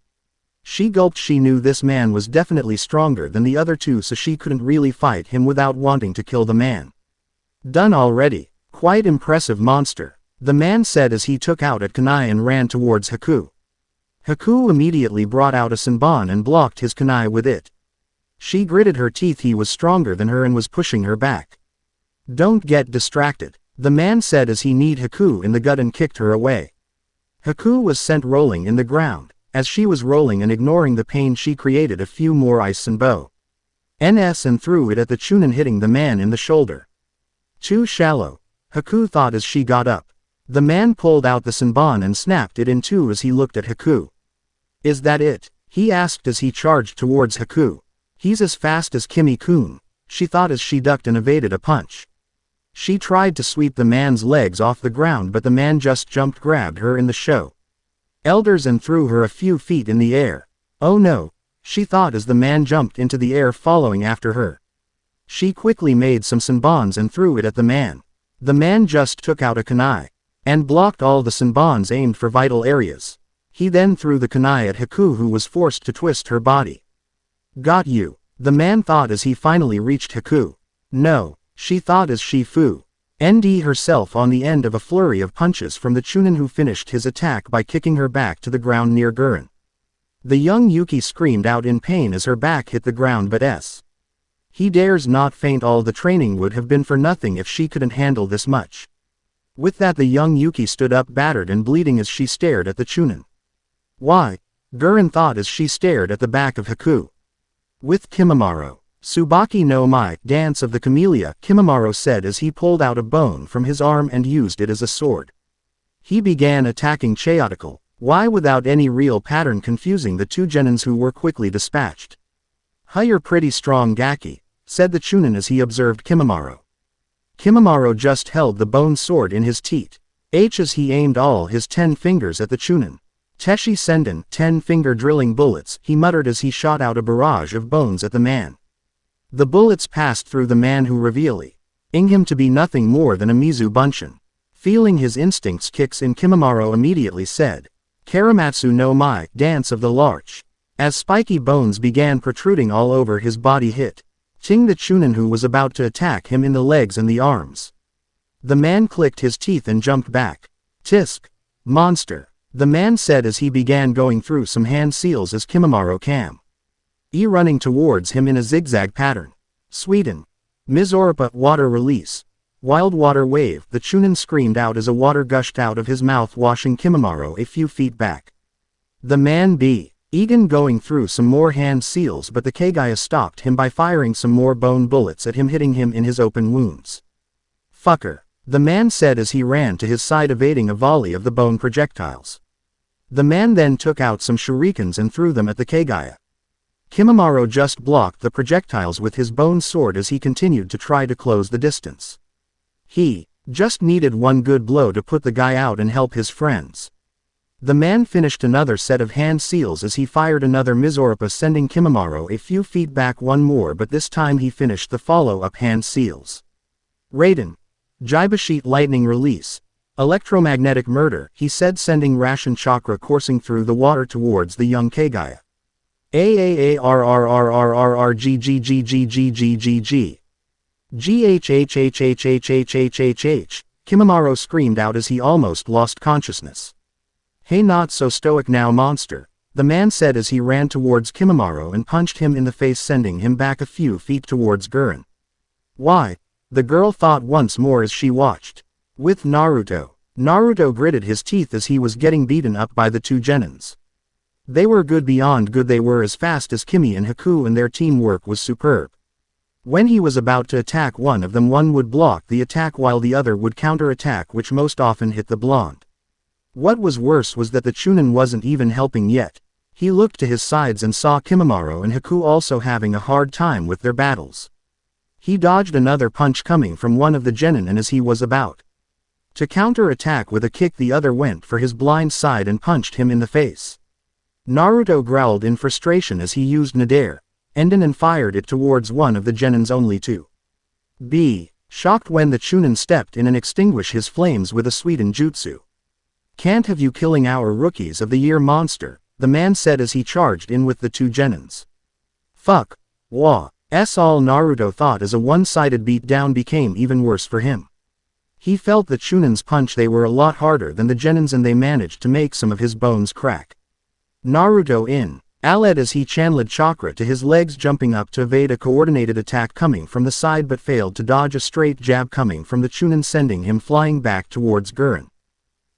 She gulped. She knew this man was definitely stronger than the other 2, so she couldn't really fight him without wanting to kill the man. Done already, quite impressive, monster, the man said as he took out a kunai and ran towards Haku. Haku immediately brought out a Senbon and blocked his kunai with it. She gritted her teeth. He was stronger than her and was pushing her back. Don't get distracted, the man said as he kneed Haku in the gut and kicked her away. Haku was sent rolling in the ground. As she was rolling and ignoring the pain, she created a few more ice Senbons and threw it at the Chunin, hitting the man in the shoulder. Too shallow, Haku thought as she got up. The man pulled out the Senbon and snapped it in 2 as he looked at Haku. Is that it? He asked as he charged towards Haku. He's as fast as Kimi-kun, she thought as she ducked and evaded a punch. She tried to sweep the man's legs off the ground, but the man just jumped, grabbed her in the shoulders and threw her a few feet in the air. Oh no, she thought as the man jumped into the air following after her. She quickly made some Senbons and threw it at the man. The man just took out a kunai and blocked all the Senbons aimed for vital areas. He then threw the kunai at Haku, who was forced to twist her body. Got you, the man thought as he finally reached Haku. No, she thought as she flew herself on the end of a flurry of punches from the Chunin, who finished his attack by kicking her back to the ground near Guran. The young Yuki screamed out in pain as her back hit the ground, but he dares not faint. All the training would have been for nothing if she couldn't handle this much. With that, the young Yuki stood up, battered and bleeding, as she stared at the Chunin. Why? Guran thought as she stared at the back of Haku. With Kimimaro. Tsubaki no Mai, Dance of the Camellia, Kimimaro said as he pulled out a bone from his arm and used it as a sword. He began attacking chaotical, why without any real pattern, confusing the 2 Genins, who were quickly dispatched. You're pretty strong, Gaki, said the Chunin as he observed Kimimaro. Kimimaro just held the bone sword in his teeth. As he aimed all his 10 fingers at the Chunin. Teshi Senden, 10-finger drilling bullets, he muttered as he shot out a barrage of bones at the man. The bullets passed through the man, who revealing him to be nothing more than a Mizu Bunshin. Feeling his instincts kicks in, Kimimaro immediately said, Karamatsu no Mai, Dance of the Larch. As spiky bones began protruding all over his body, hit Ting the Chunin, who was about to attack him, in the legs and the arms. The man clicked his teeth and jumped back. Tisk! Monster! The man said as he began going through some hand seals as Kimimaro came running towards him in a zigzag pattern. Sweden. Mizorupa, water release. Wild water wave, the Chunin screamed out as a water gushed out of his mouth, washing Kimimaro a few feet back. The man B. Egan going through some more hand seals, but the Kagaya stopped him by firing some more bone bullets at him, hitting him in his open wounds. Fucker, the man said as he ran to his side, evading a volley of the bone projectiles. The man then took out some shurikens and threw them at the Kagaya. Kimimaro just blocked the projectiles with his bone sword as he continued to try to close the distance. He just needed one good blow to put the guy out and help his friends. The man finished another set of hand seals as he fired another Mizorupa, sending Kimimaro a few feet back one more, but this time he finished the follow-up hand seals. Raiden. Jibashite lightning release. Electromagnetic murder, he said, sending ration chakra coursing through the water towards the young Kagaya. AAARRRRRRGGGGGGGG. GHHHHHHHHH, Kimimaro screamed out as he almost lost consciousness. Hey, not so stoic now, monster, the man said as he ran towards Kimimaro and punched him in the face, sending him back a few feet towards Guran. Why? The girl thought once more as she watched. With Naruto. Naruto gritted his teeth as he was getting beaten up by the two genins. They were good beyond good, they were as fast as Kimi and Haku, and their teamwork was superb. When he was about to attack one of them, one would block the attack while the other would counter-attack, which most often hit the blonde. What was worse was that the Chunin wasn't even helping yet. He looked to his sides and saw Kimimaro and Haku also having a hard time with their battles. He dodged another punch coming from one of the genin, and as he was about to counter-attack with a kick, the other went for his blind side and punched him in the face. Naruto growled in frustration as he used Nadir Enden and fired it towards one of the genins, only to be shocked when the Chunin stepped in and extinguished his flames with a Sweden jutsu. Can't have you killing our rookies of the year, monster, the man said as he charged in with the two genins. Fuck. Wah. All Naruto thought as a one-sided beatdown became even worse for him. He felt the Chunin's punch, they were a lot harder than the genins, and they managed to make some of his bones crack. Naruto in Aled as he channeled chakra to his legs, jumping up to evade a coordinated attack coming from the side, but failed to dodge a straight jab coming from the Chunin, sending him flying back towards Guran.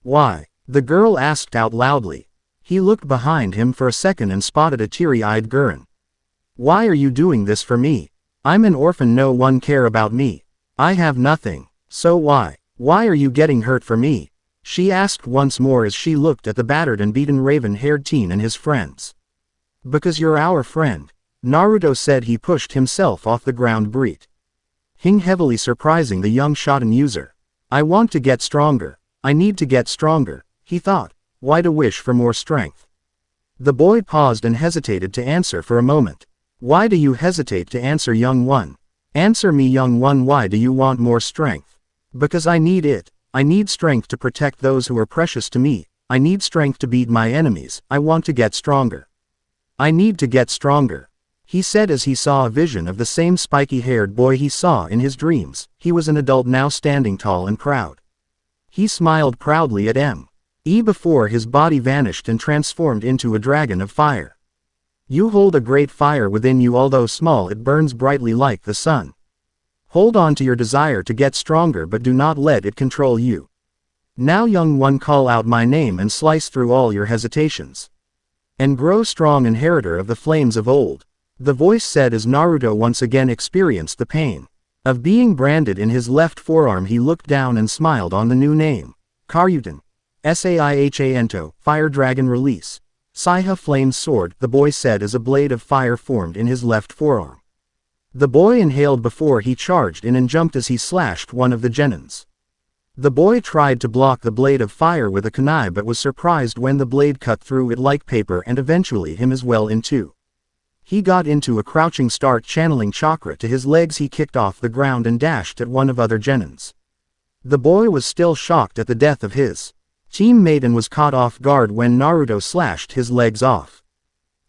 Why? The girl asked out loudly. He looked behind him for a second and spotted a teary-eyed Guran. Why are you doing this for me? I'm an orphan, no one care about me. I have nothing. So why are you getting hurt for me? She asked once more as she looked at the battered and beaten raven-haired teen and his friends. Because you're our friend, Naruto said. He pushed himself off the ground, breathing heavily, surprising the young Shoten user. I want to get stronger. I need to get stronger, he thought. Why to wish for more strength? The boy paused and hesitated to answer for a moment. Why do you hesitate to answer, young one? Answer me, young one, why do you want more strength? Because I need it. I need strength to protect those who are precious to me. I need strength to beat my enemies. I want to get stronger. I need to get stronger, he said as he saw a vision of the same spiky-haired boy he saw in his dreams. He was an adult now, standing tall and proud. He smiled proudly at M.E. before his body vanished and transformed into a dragon of fire. You hold a great fire within you, although small it burns brightly like the sun. Hold on to your desire to get stronger, but do not let it control you. Now, young one, call out my name and slice through all your hesitations. And grow strong, inheritor of the flames of old, the voice said as Naruto once again experienced the pain of being branded in his left forearm. He looked down and smiled on the new name. Karyutan. Saiha Fire Dragon Release. Saiha Flame's Sword, the boy said as a blade of fire formed in his left forearm. The boy inhaled before he charged in and jumped as he slashed one of the genins. The boy tried to block the blade of fire with a kunai, but was surprised when the blade cut through it like paper and eventually him as well in two. He got into a crouching start, channeling chakra to his legs. He kicked off the ground and dashed at one of other genins. The boy was still shocked at the death of his teammate and was caught off guard when Naruto slashed his legs off.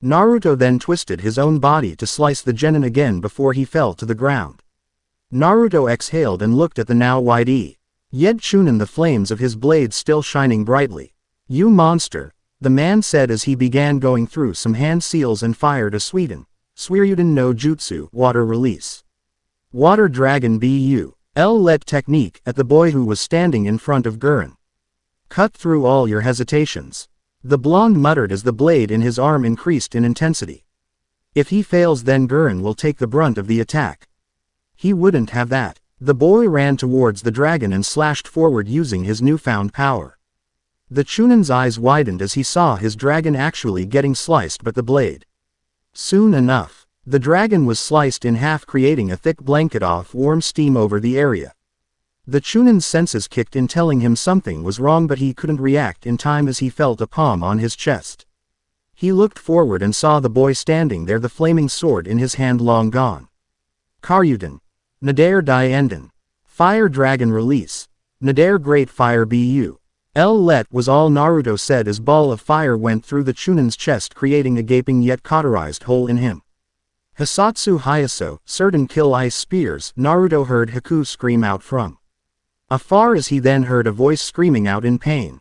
Naruto then twisted his own body to slice the genin again before he fell to the ground. Naruto exhaled and looked at the now wide Yed Chunin, the flames of his blade still shining brightly. You monster, the man said as he began going through some hand seals and fired a Sweden Suiryuden no Jutsu, Water Release. Water Dragon Bu. Let technique at the boy who was standing in front of Guran. Cut through all your hesitations. The blonde muttered as the blade in his arm increased in intensity. If he fails, then Guran will take the brunt of the attack. He wouldn't have that. The boy ran towards the dragon and slashed forward using his newfound power. The Chunin's eyes widened as he saw his dragon actually getting sliced by the blade. Soon enough, the dragon was sliced in half, creating a thick blanket of warm steam over the area. The Chunin's senses kicked in, telling him something was wrong, but he couldn't react in time as he felt a palm on his chest. He looked forward and saw the boy standing there, the flaming sword in his hand long gone. Karyuden. Nadir Dienden. Fire Dragon Release. Nadir Great Fire Bu. Let was all Naruto said as ball of fire went through the Chunin's chest, creating a gaping yet cauterized hole in him. Hisatsu Hayaso, certain kill ice spears, Naruto heard Haku scream out from afar as he then heard a voice screaming out in pain.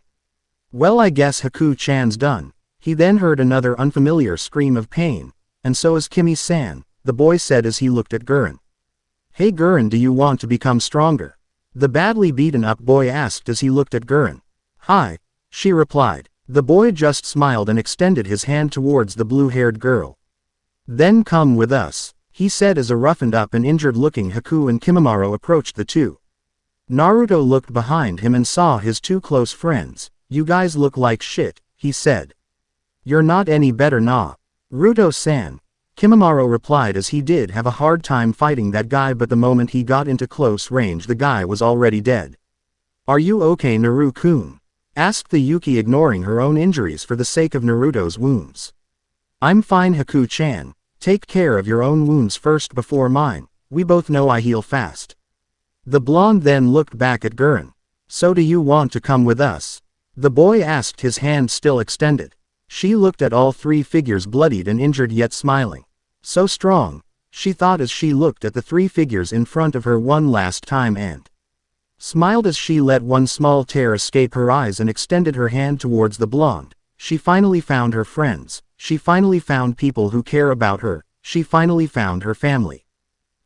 Well, I guess Haku-chan's done. He then heard another unfamiliar scream of pain, and so is Kimi-san, the boy said as he looked at Guran. Hey Guran, do you want to become stronger? The badly beaten up boy asked as he looked at Guran. Hi, she replied. The boy just smiled and extended his hand towards the blue-haired girl. Then come with us, he said as a roughened up and injured-looking Haku and Kimimaro approached the two. Naruto looked behind him and saw his two close friends. You guys look like shit, he said. You're not any better, nah. Ruto-san. Kimimaro replied as he did have a hard time fighting that guy, but the moment he got into close range the guy was already dead. Are you okay, Naru-kun? Asked the Yuki, ignoring her own injuries for the sake of Naruto's wounds. I'm fine, Haku-chan. Take care of your own wounds first before mine. We both know I heal fast. The blonde then looked back at Guran. So do you want to come with us? The boy asked, his hand still extended. She looked at all three figures, bloodied and injured yet smiling. So strong, she thought as she looked at the three figures in front of her one last time and smiled as she let one small tear escape her eyes and extended her hand towards the blonde. She finally found her friends. She finally found people who care about her. She finally found her family.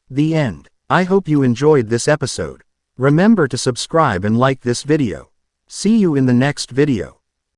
The end. I hope you enjoyed this episode. Remember to subscribe and like this video. See you in the next video.